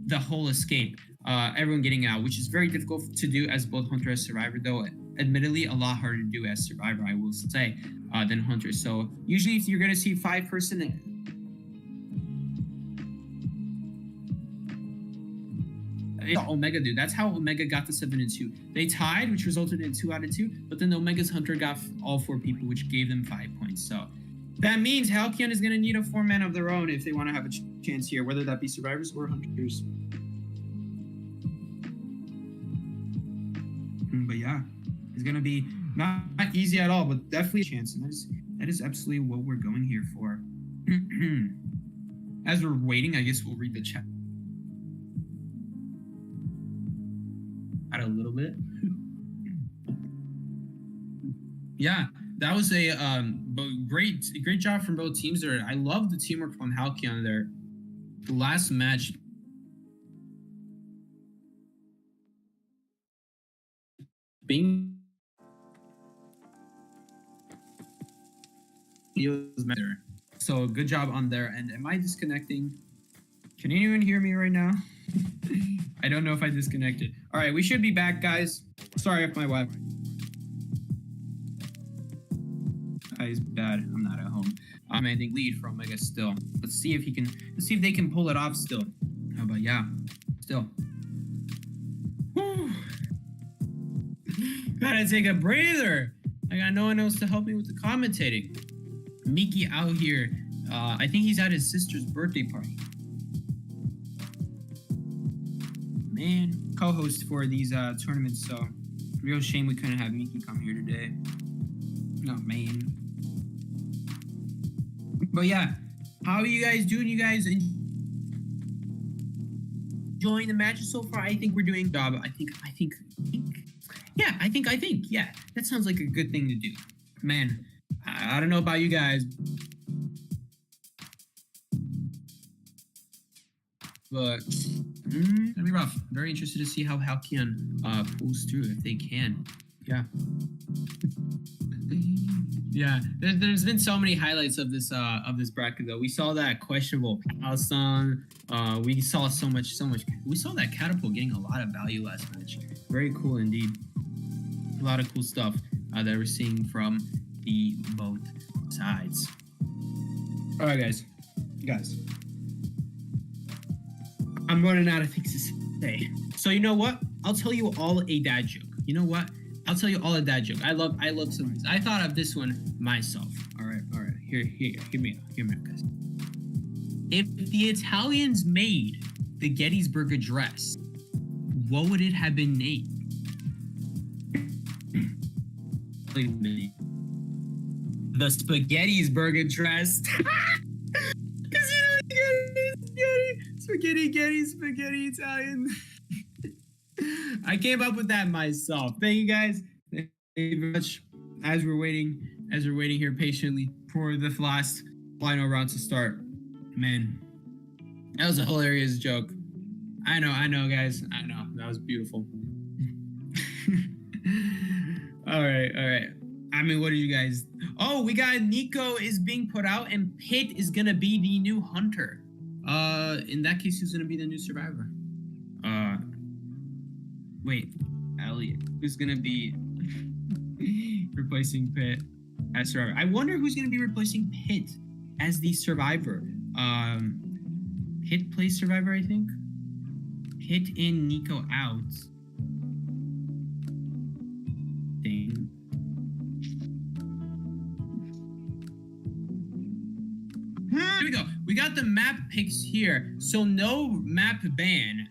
the whole escape. Everyone getting out, which is very difficult to do as both hunter and survivor, though admittedly a lot harder to do as survivor, I will say, than hunter. So usually if you're going to see 5-person Omega do. That's how Omega got the 7-2. They tied, which resulted in 2 out of 2, but then Omega's hunter got all 4 people, which gave them 5 points. So that means Halcyon is going to need a 4-man of their own if they want to have a chance here, whether that be survivors or hunters. But yeah, it's going to be not easy at all, but definitely a chance. And that is absolutely what we're going here for. As we're waiting, I guess we'll read the chat a little bit. Yeah, that was a great job from both teams there. I love the teamwork from Halcyon there. The last match, being better. So good job on there. And am I disconnecting? Can anyone hear me right now? I don't know if I disconnected. All right, we should be back, guys. Sorry if my Wi-Fi is bad. I'm not at home. I'm ending lead for Omega still. Let's see if they can pull it off still. But yeah, still. Whew. Gotta take a breather. I got no one else to help me with the commentating. Miki out here. I think he's at his sister's birthday party. Man, co-host for these tournaments, so real shame we couldn't have Miki come here today. No, man. But yeah, how are you guys doing? You guys enjoying the matches so far? I think we're doing a job. I think. Yeah, that sounds like a good thing to do. Man, I don't know about you guys, but it's gonna be rough. I'm very interested to see how Halcyon pulls through if they can. Yeah. Yeah, there's been so many highlights of this bracket though. We saw that questionable Halcyon. We saw so much. We saw that Catapult getting a lot of value last match. Very cool indeed. A lot of cool stuff that we're seeing from the both sides. All right, guys. I'm running out of things to say. So you know what? I'll tell you all a dad joke. You know what? I'll tell you all a dad joke. I love stories. I thought of this one myself. All right. Hear me out, guys. If the Italians made the Gettysburg Address, what would it have been named? The Spaghetti'sburg Address. Spaghetti Italian. I came up with that myself. Thank you guys. Thank you very much. As we're waiting here patiently for the last final round to start. Man, that was a hilarious joke. I know, guys. I know. That was beautiful. All right. I mean, what did you guys... Oh, we got Nico is being put out and Pitt is gonna be the new hunter. In that case, who's gonna be the new survivor? Wait, Elliot. Who's gonna be replacing Pitt as survivor? I wonder who's gonna be replacing Pitt as the survivor. Pitt plays survivor, I think. Pitt in, Nico out. Dang. Here we go. We got the map picks here. So no map ban.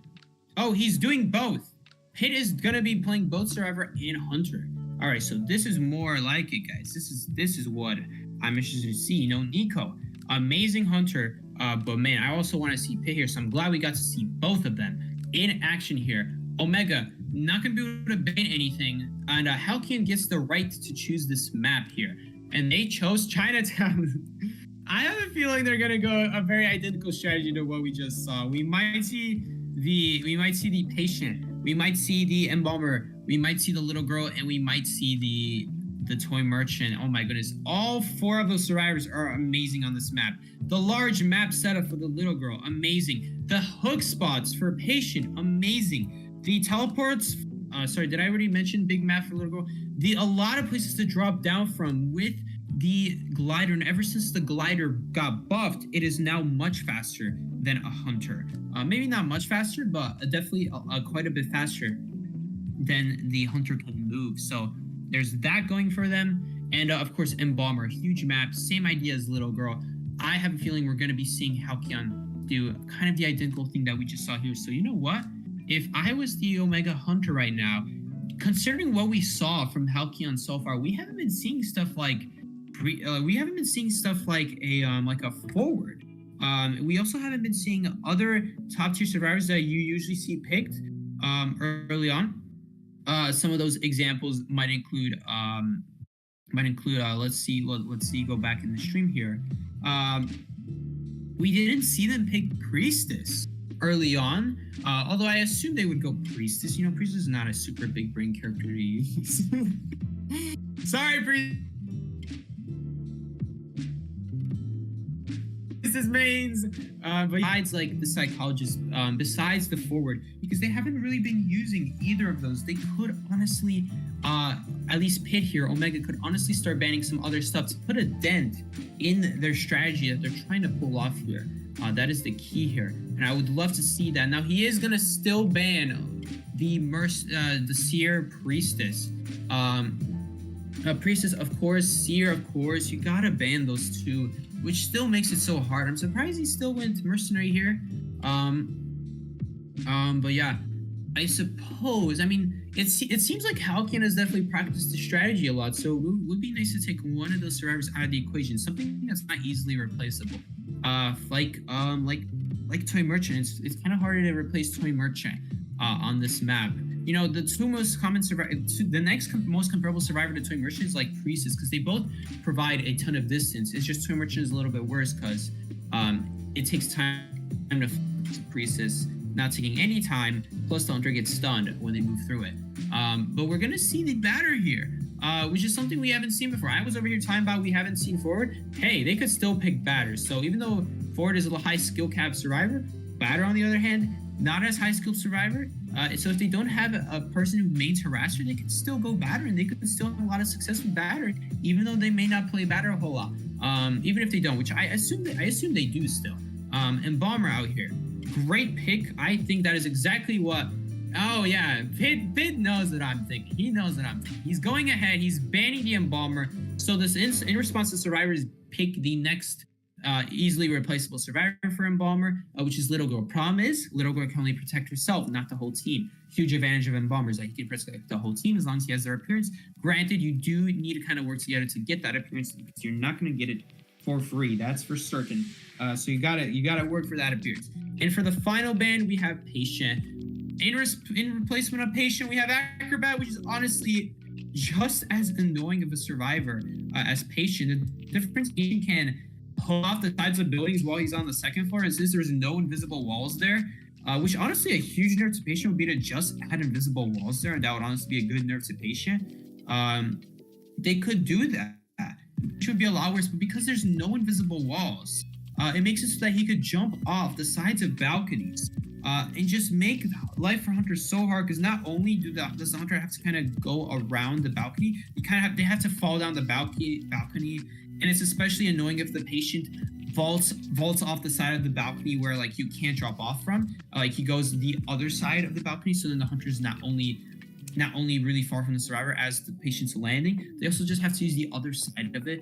Oh, he's doing both. Pitt is gonna be playing both survivor and hunter. All right, so this is more like it, guys. This is what I'm interested to see. You know, Nico, amazing hunter, but man, I also want to see Pitt here. So I'm glad we got to see both of them in action here Omega not gonna be able to ban anything, and Halcyon gets the right to choose this map here, and they chose Chinatown. I have a feeling they're gonna go a very identical strategy to what we just saw. We might see the patient, we might see the embalmer, we might see the little girl, and we might see the toy merchant. Oh my goodness, all 4 of those survivors are amazing on this map. The large map setup for the little girl, amazing. The hook spots for patient, amazing. The teleports, sorry, did I already mention big map for little girl? A lot of places to drop down from with the glider, and ever since the glider got buffed, it is now much faster than a hunter. Maybe not much faster, but definitely quite a bit faster than the hunter can move. So there's that going for them. And of course, Embalmer, huge map, same idea as Little Girl. I have a feeling we're going to be seeing Halcyon do kind of the identical thing that we just saw here. So you know what? If I was the Omega Hunter right now, considering what we saw from Halcyon so far, we haven't been seeing stuff like a forward. We also haven't been seeing other top tier survivors that you usually see picked early on. Some of those examples might include let's see, go back in the stream here. We didn't see them pick Priestess early on, although I assumed they would go Priestess. You know, Priestess is not a super big brain character to use. Sorry, Priestess mains, but besides like the psychologist, besides the forward, because they haven't really been using either of those. They could honestly, at least Pit here, Omega could honestly start banning some other stuff to put a dent in their strategy that they're trying to pull off here. That is the key here, and I would love to see that. Now he is gonna still ban the Seer Priestess. Priestess, of course, Seer, of course. You gotta ban those two, which still makes it so hard. I'm surprised he still went Mercenary here. But yeah, I suppose. I mean, it seems like Halcyon has definitely practiced the strategy a lot, so it would be nice to take one of those survivors out of the equation, something that's not easily replaceable. Like Toy Merchant. It's kind of harder to replace Toy Merchant on this map. You know, the two most common the next most comparable survivor to Toy Merchant is like Priestess, because they both provide a ton of distance. It's just Toy Merchant is a little bit worse because it takes time to Priestess, not taking any time, plus the hunter gets stunned when they move through it. But we're gonna see the batter here, which is something we haven't seen before. I was over here talking about we haven't seen forward. Hey, they could still pick batters. So even though forward is a high skill cap survivor, batter on the other hand, not as high skill survivor. So if they don't have a person who mains harasser, they could still go batter, and they could still have a lot of success with batter, even though they may not play batter a whole lot. Even if they don't, which I assume they do still. Embalmer out here, great pick. I think that is exactly what. Oh yeah, Pid knows that I'm thinking. He knows that I'm thinking. He's going ahead. He's banning the Embalmer. So this in response to survivors pick the next easily replaceable survivor for Embalmer, which is Little Girl. Problem is, Little Girl can only protect herself, not the whole team. Huge advantage of Embalmers, that he can protect the whole team as long as he has their appearance. Granted, you do need to kind of work together to get that appearance, because you're not going to get it for free. That's for certain. So you gotta work for that appearance. And for the final ban, we have Patient. In replacement of Patient, we have Acrobat, which is honestly just as annoying of a survivor as Patient. The difference, Patient can pull off the sides of buildings while he's on the second floor, and since there's no invisible walls there, which honestly a huge nerf to Patient would be to just add invisible walls there, and that would honestly be a good nerf to Patient. They could do that, which would be a lot worse, but because there's no invisible walls, it makes it so that he could jump off the sides of balconies and just make life for hunters so hard, because not only does the hunter have to kind of go around the balcony, they have to fall down the balcony, and it's especially annoying if the Patient vaults off the side of the balcony where like you can't drop off from. Like he goes the other side of the balcony, so then the hunter's not only really far from the survivor as the Patient's landing, they also just have to use the other side of it.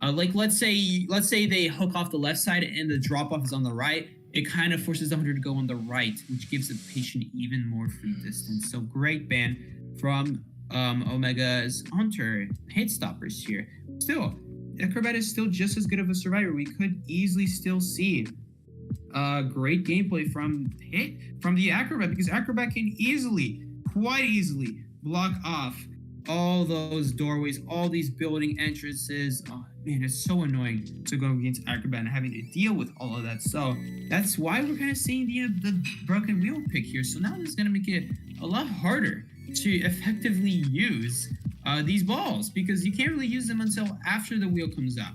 Like let's say they hook off the left side and the drop off is on the right. It kind of forces the hunter to go on the right, which gives the Patient even more free distance. So great ban from Omega's hunter hit stoppers here. Still, Acrobat is still just as good of a survivor. We could easily still see great gameplay from the Acrobat, because Acrobat can quite easily block off all those doorways, all these building entrances. Oh man, it's so annoying to go against Acrobat and having to deal with all of that. So that's why we're kind of seeing the broken wheel pick here. So now this is gonna make it a lot harder to effectively use these balls, because you can't really use them until after the wheel comes out.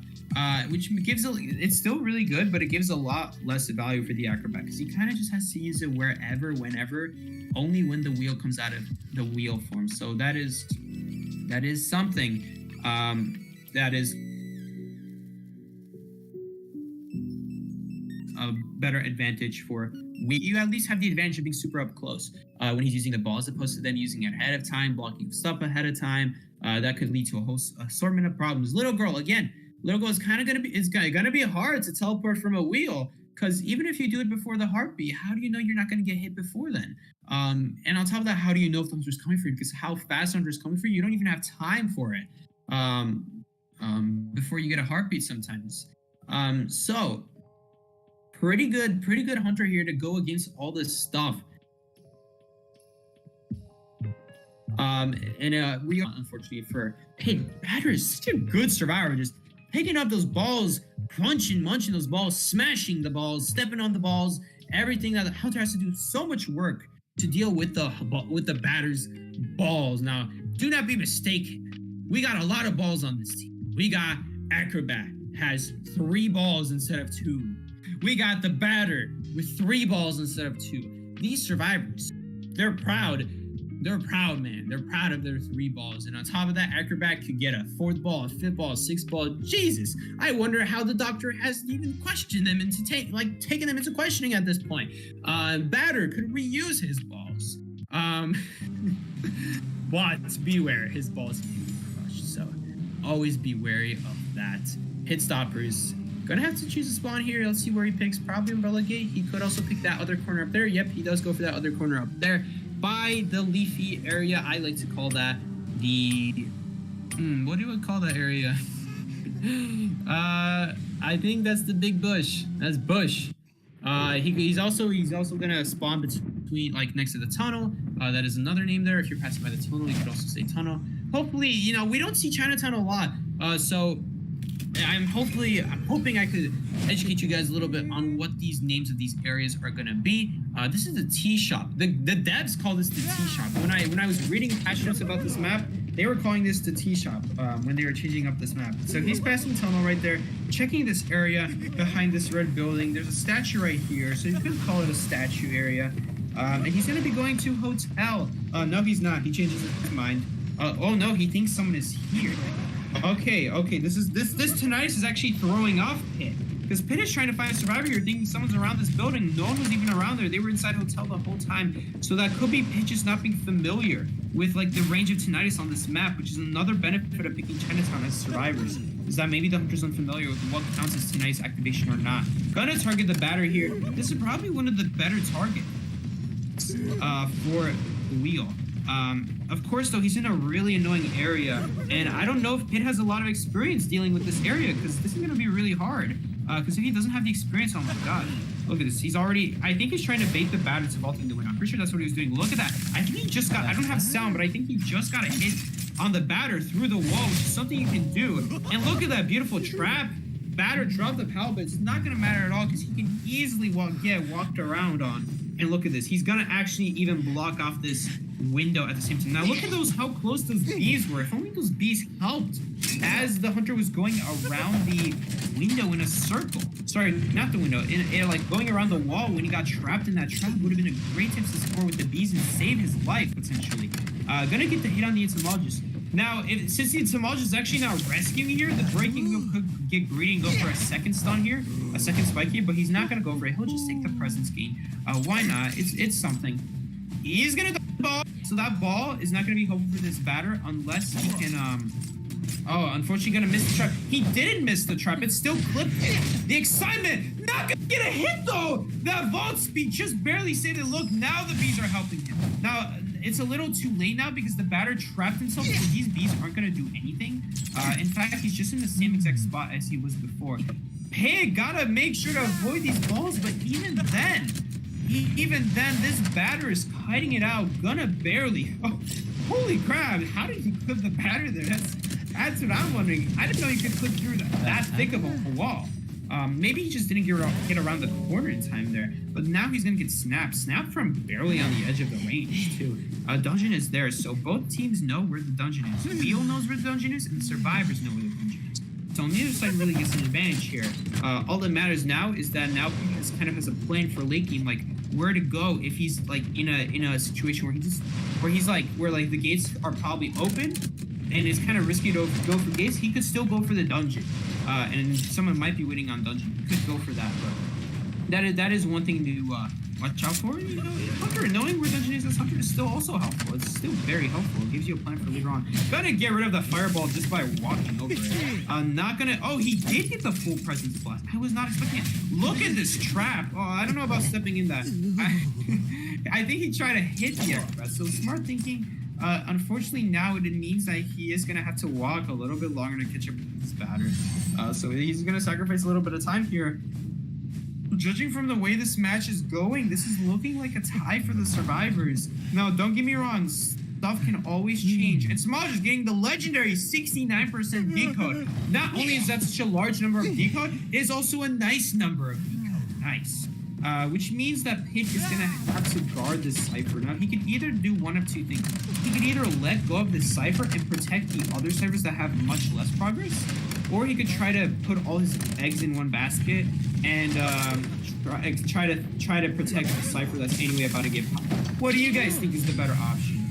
Which gives it's still really good, but it gives a lot less value for the Acrobat, because he kind of just has to use it wherever, whenever, only when the wheel comes out of the wheel form. So that is something that is a better advantage for you. At least have the advantage of being super up close when he's using the ball, as opposed to them using it ahead of time, blocking stuff ahead of time. That could lead to a whole assortment of problems. Little girl is kind of gonna be hard to teleport from a wheel, because even if you do it before the heartbeat, how do you know you're not gonna get hit before then? And on top of that, how do you know if the hunter's coming for you? Because how fast the hunter's coming for you, you don't even have time for it before you get a heartbeat sometimes. So pretty good hunter here to go against all this stuff. We unfortunately for Batter is such a good survivor, just picking up those balls, munching those balls, smashing the balls, stepping on the balls, everything that the hunter has to do. So much work to deal with the batter's balls. Now, do not be mistaken. We got a lot of balls on this team. We got Acrobat has 3 balls instead of 2. We got the batter with 3 balls instead of 2. These survivors, they're proud. They're proud, man. They're proud of their 3 balls. And on top of that, Acrobat could get a 4th ball, a 5th ball, a 6th ball. Jesus, I wonder how the doctor hasn't even questioned them into taking them into questioning at this point. Batter could reuse his balls. But beware, his balls can be crushed. So always be wary of that. Hit stoppers. Gonna have to choose a spawn here. Let's see where he picks. Probably Umbrella Gate. He could also pick that other corner up there. Yep, he does go for that other corner up there. By the leafy area, I like to call that the what do I call that area? I think that's the big bush. That's bush. He's also gonna spawn between, like, next to the tunnel. That is another name there. If you're passing by the tunnel, you could also say tunnel. Hopefully, we don't see Chinatown a lot. So I'm hoping I could educate you guys a little bit on what these names of these areas are gonna be. This is the tea shop. The devs call this the tea shop. When I was reading patch notes about this map, they were calling this the tea shop when they were changing up this map. So he's passing the tunnel right there, checking this area behind this red building. There's a statue right here, so you could call it a statue area. And he's gonna be going to hotel. No, he's not. He changes his mind. Oh no, he thinks someone is here. Okay. This tinnitus is actually throwing off Pit, because Pit is trying to find a survivor here, thinking someone's around this building. No one was even around there. They were inside hotel the whole time. So that could be Pit just not being familiar with, like, the range of tinnitus on this map, which is another benefit of picking Chinatown as survivors, is that maybe the hunter's unfamiliar with what counts as tinnitus activation or not. Gonna target the batter here. This is probably one of the better targets for the wheel. Of course, though, he's in a really annoying area, and I don't know if Pit has a lot of experience dealing with this area, because this is going to be really hard, because if he doesn't have the experience, oh my god, look at this. I think he's trying to bait the batter to vaulting the win. I'm pretty sure that's what he was doing. Look at that. I think he just got, I don't have sound, but I think he just got a hit on the batter through the wall, which is something you can do. And look at that beautiful trap. Batter dropped the pallet, but it's not going to matter at all, because he can easily get walked around on. And look at this. He's going to actually even block off this window at the same time. Now look at how close those bees were. If only those bees helped as the hunter was going around the window in a circle. Sorry, not the window. Like going around the wall when he got trapped in that trap would have been a great tip to score with the bees and save his life, potentially. Gonna get the hit on the entomologist. Now, since the entomologist is actually not rescuing here, the breaking wheel could get greedy and go for a second stun here, a second spike here, but he's not going to go for it. He'll just take the presence gain. Why not? It's something. He's going to the ball, so that ball is not going to be helpful for this batter unless he can, unfortunately going to miss the trap. He didn't miss the trap. It still clipped him. The excitement, not going to get a hit, though. That vault speed just barely saved it. Look, now the bees are helping him. Now, it's a little too late now because the batter trapped himself, so these bees aren't going to do anything. In fact, he's just in the same exact spot as he was before. Pig gotta make sure to avoid these balls, but even then, this batter is kiting it out, gonna barely. Oh, holy crap! How did he clip the batter there? That's what I'm wondering. I didn't know you could clip through that thick of a wall. Maybe he just didn't get around the corner in time there, but now he's gonna get snapped from barely on the edge of the range too. Dungeon is there, so both teams know where the dungeon is. Wheel knows where the dungeon is, and the survivors know where the dungeon is. So neither side really gets an advantage here. All that matters now is that now he kind of has a plan for late game, like where to go if he's like in a situation where the gates are probably open and it's kind of risky to go for gates. He could still go for the dungeon, and someone might be winning on dungeon. He could go for that, but that is one thing to watch out for. You know, Hunter, knowing where dungeon is as Hunter is still also helpful. It's still very helpful. It gives you a plan for later on. Gonna get rid of the fireball just by walking over it. Not gonna. Oh, he did get the full presence blast. I was not expecting it. Look at this trap. Oh, I don't know about stepping in that. I think he tried to hit the acrobat. So smart thinking. Unfortunately, now it means that he is going to have to walk a little bit longer to catch up with this batter. So he's going to sacrifice a little bit of time here. Judging from the way this match is going, this is looking like a tie for the survivors. Now, don't get me wrong. Stuff can always change. And Smudge is getting the legendary 69% decode. Not only is that such a large number of decode, it is also a nice number of decode. Nice. Which means that Pit is going to have to guard this Cypher. Now, he could either do one of two things. He could either let go of this Cypher and protect the other Cyphers that have much less progress, or he could try to put all his eggs in one basket and try to protect the Cypher that's anyway about to get popped. What do you guys think is the better option?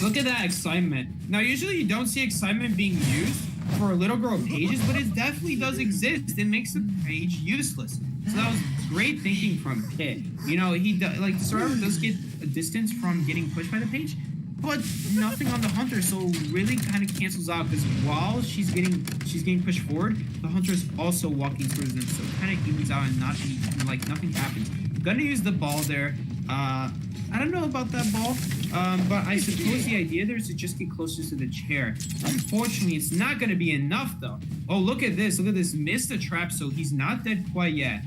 Look at that excitement. Now, usually you don't see excitement being used for little girl pages, but it definitely does exist. It makes the page useless. So that was great thinking from Pit. You know, the survivor does get a distance from getting pushed by the page, but nothing on the hunter, so really kind of cancels out because while she's getting pushed forward, the hunter is also walking towards them, so it kind of evens out and nothing happens. Gonna use the ball there. I don't know about that ball, but I suppose the idea there is to just get closer to the chair. Unfortunately, it's not going to be enough, though. Oh, look at this. Look at this. Missed the trap, so he's not dead quite yet.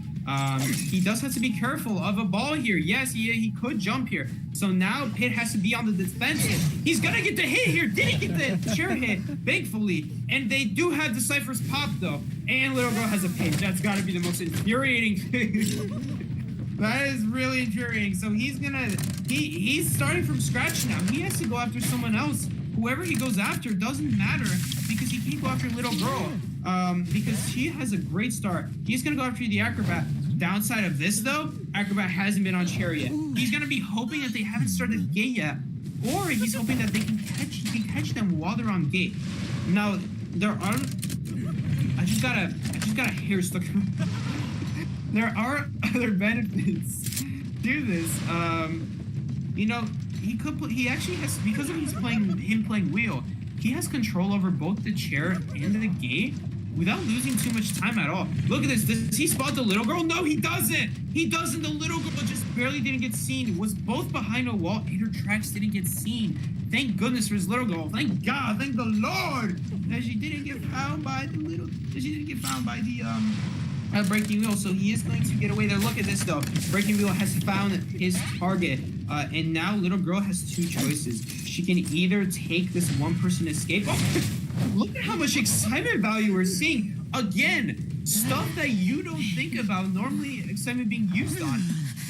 He does have to be careful of a ball here. Yes, he could jump here. So now Pit has to be on the defensive. He's going to get the hit here. Didn't get the chair hit, thankfully. And they do have the Cyphers pop, though. And Little Girl has a page. That's got to be the most infuriating thing. That is really infuriating. So he's starting from scratch now. He has to go after someone else. Whoever he goes after doesn't matter because he can't go after Little Girl. Because she has a great start. He's gonna go after the Acrobat. Downside of this though, Acrobat hasn't been on chair yet. He's gonna be hoping that they haven't started gate yet. Or he's hoping that he can catch them while they're on gate. Now there are I just got a hair stuck. There are other benefits to this. You know, he actually has, because of him playing wheel, he has control over both the chair and the gate without losing too much time at all. Look at this. Does he spot the little girl? No, he doesn't. He doesn't. The little girl just barely didn't get seen. Was both behind a wall and her tracks didn't get seen. Thank goodness for his little girl. Thank God. Thank the Lord that she didn't get found by the Breaking Wheel, so he is going to get away there. Look at this though. Breaking Wheel has found his target, and now Little Girl has two choices. She can either take this one-person escape. Oh, look at how much excitement value we're seeing. Again, stuff that you don't think about normally excitement being used on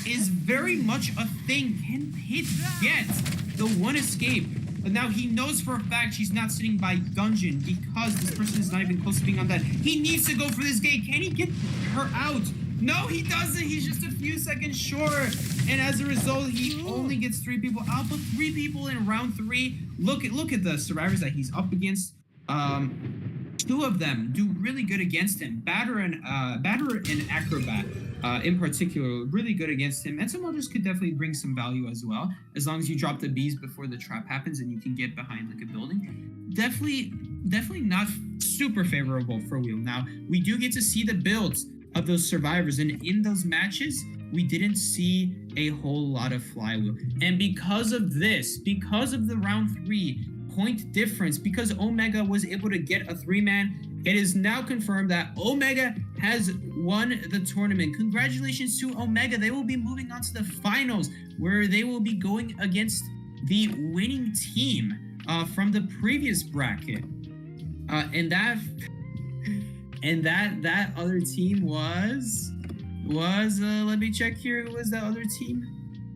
is very much a thing. Can Pit get the one escape? Now, he knows for a fact she's not sitting by dungeon because this person is not even close to being on that. He needs to go for this gate. Can he get her out? No, he doesn't. He's just a few seconds short. And as a result, he only gets 3 people out, but 3 people in round 3. Look at the survivors that he's up against. 2 of them do really good against him. Batter and Acrobat. In particular, really good against him. And some others could definitely bring some value as well, as long as you drop the bees before the trap happens and you can get behind like a building. Definitely not super favorable for Wheel. Now, we do get to see the builds of those survivors, and in those matches, we didn't see a whole lot of flywheel. And because of this, because of the round 3 point difference, because Omega was able to get a 3-man, it is now confirmed that Omega has won the tournament. Congratulations to Omega. They will be moving on to the finals, where they will be going against the winning team from the previous bracket. And that other team was let me check here. Who was that other team?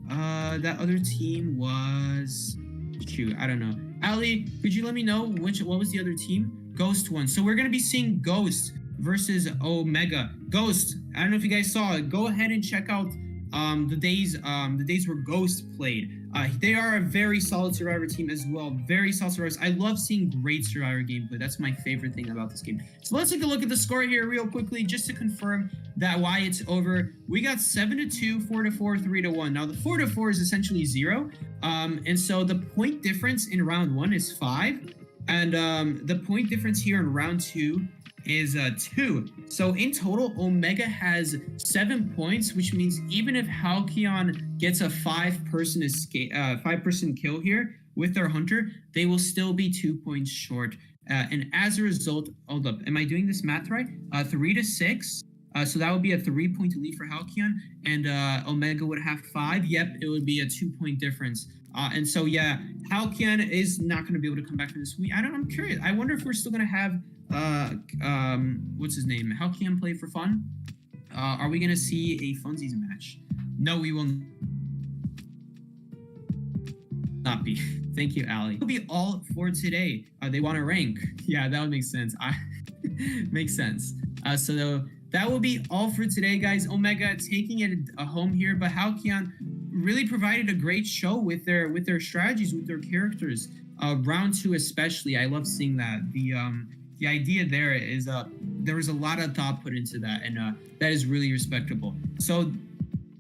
That other team was, shoot, I don't know. Ali, could you let me know what was the other team? Ghost won. So we're gonna be seeing Ghost versus Omega. Ghost, I don't know if you guys saw it. Go ahead and check out the days where Ghost played. They are a very solid Survivor team as well. Very solid Survivors. I love seeing great Survivor gameplay. That's my favorite thing about this game. So let's take a look at the score here real quickly, just to confirm that why it's over. We got 7-2, 4-4, 3-1. Now the 4-4 is essentially 0. And so the point difference in round 1 is 5. And the point difference here in round 2 is 2. So in total, Omega has 7 points, which means even if Halcyon gets a 5-person kill here with their hunter, they will still be 2 points short. And as a result, hold up, am I doing this math right? 3-6. So that would be a 3-point lead for Halcyon, and Omega would have 5. Yep, it would be a 2-point difference. And so yeah, Halcyon is not going to be able to come back from this. I'm curious. I wonder if we're still going to have what's his name? Halcyon play for fun? Are we going to see a funsies match? No, we will not be. Thank you, Ali. That'll be all for today. They want to rank. Yeah, that would make sense. Makes sense. So that will be all for today, guys. Omega taking it home here, but Halcyon really provided a great show with their strategies, with their characters. Round 2 especially, I love seeing that. The idea there is there was a lot of thought put into that, and that is really respectable. So,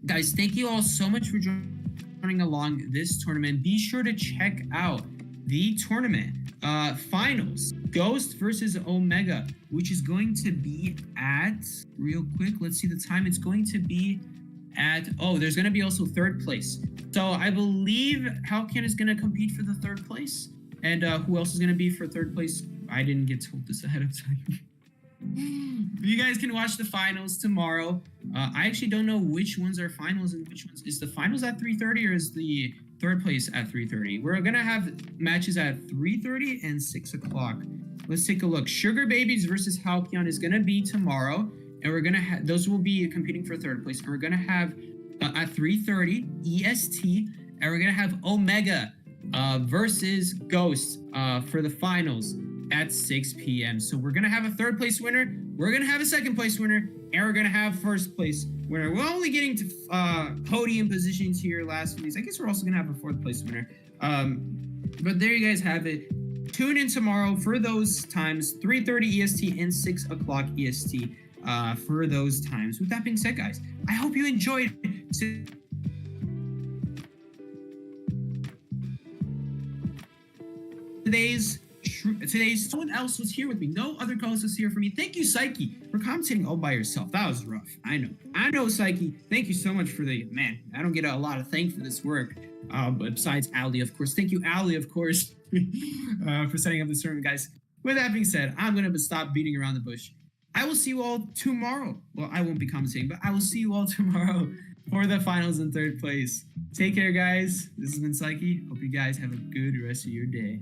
guys, thank you all so much for joining along this tournament. Be sure to check out the tournament finals, Ghost versus Omega, which is going to be at, real quick, let's see the time. It's going to be at, there's going to be also 3rd place. So I believe Halcyon is going to compete for the 3rd place. And who else is going to be for 3rd place? I didn't get told this ahead of time. You guys can watch the finals tomorrow. I actually don't know which ones are finals and which ones. Is the finals at 3:30 or is the 3rd place at 3:30? We're going to have matches at 3:30 and 6 o'clock. Let's take a look. SugarBabies versus Halcyon is going to be tomorrow. And we're going to have, those will be competing for 3rd place. And we're going to have at 3:30 EST. And we're going to have Omega versus Ghost for the finals at 6 p.m. So we're going to have a 3rd place winner. We're going to have a 2nd place winner. And we're going to have 1st place winner. We're only getting to podium positions here last week. I guess we're also going to have a 4th place winner. But there you guys have it. Tune in tomorrow for those times, 3:30 EST and 6 o'clock EST for those times. With that being said, guys, I hope you enjoyed today's someone else was here with me. No other co-host was here for me. Thank you, Sikey, for commentating all by yourself. That was rough. I know, Sikey. Thank you so much for I don't get a lot of thanks for this work. But besides Ali, of course. Thank you, Ali, of course, for setting up this tournament, guys. With that being said, I'm going to stop beating around the bush. I will see you all tomorrow. Well, I won't be commentating, but I will see you all tomorrow for the finals in 3rd place. Take care, guys. This has been Sikey. Hope you guys have a good rest of your day.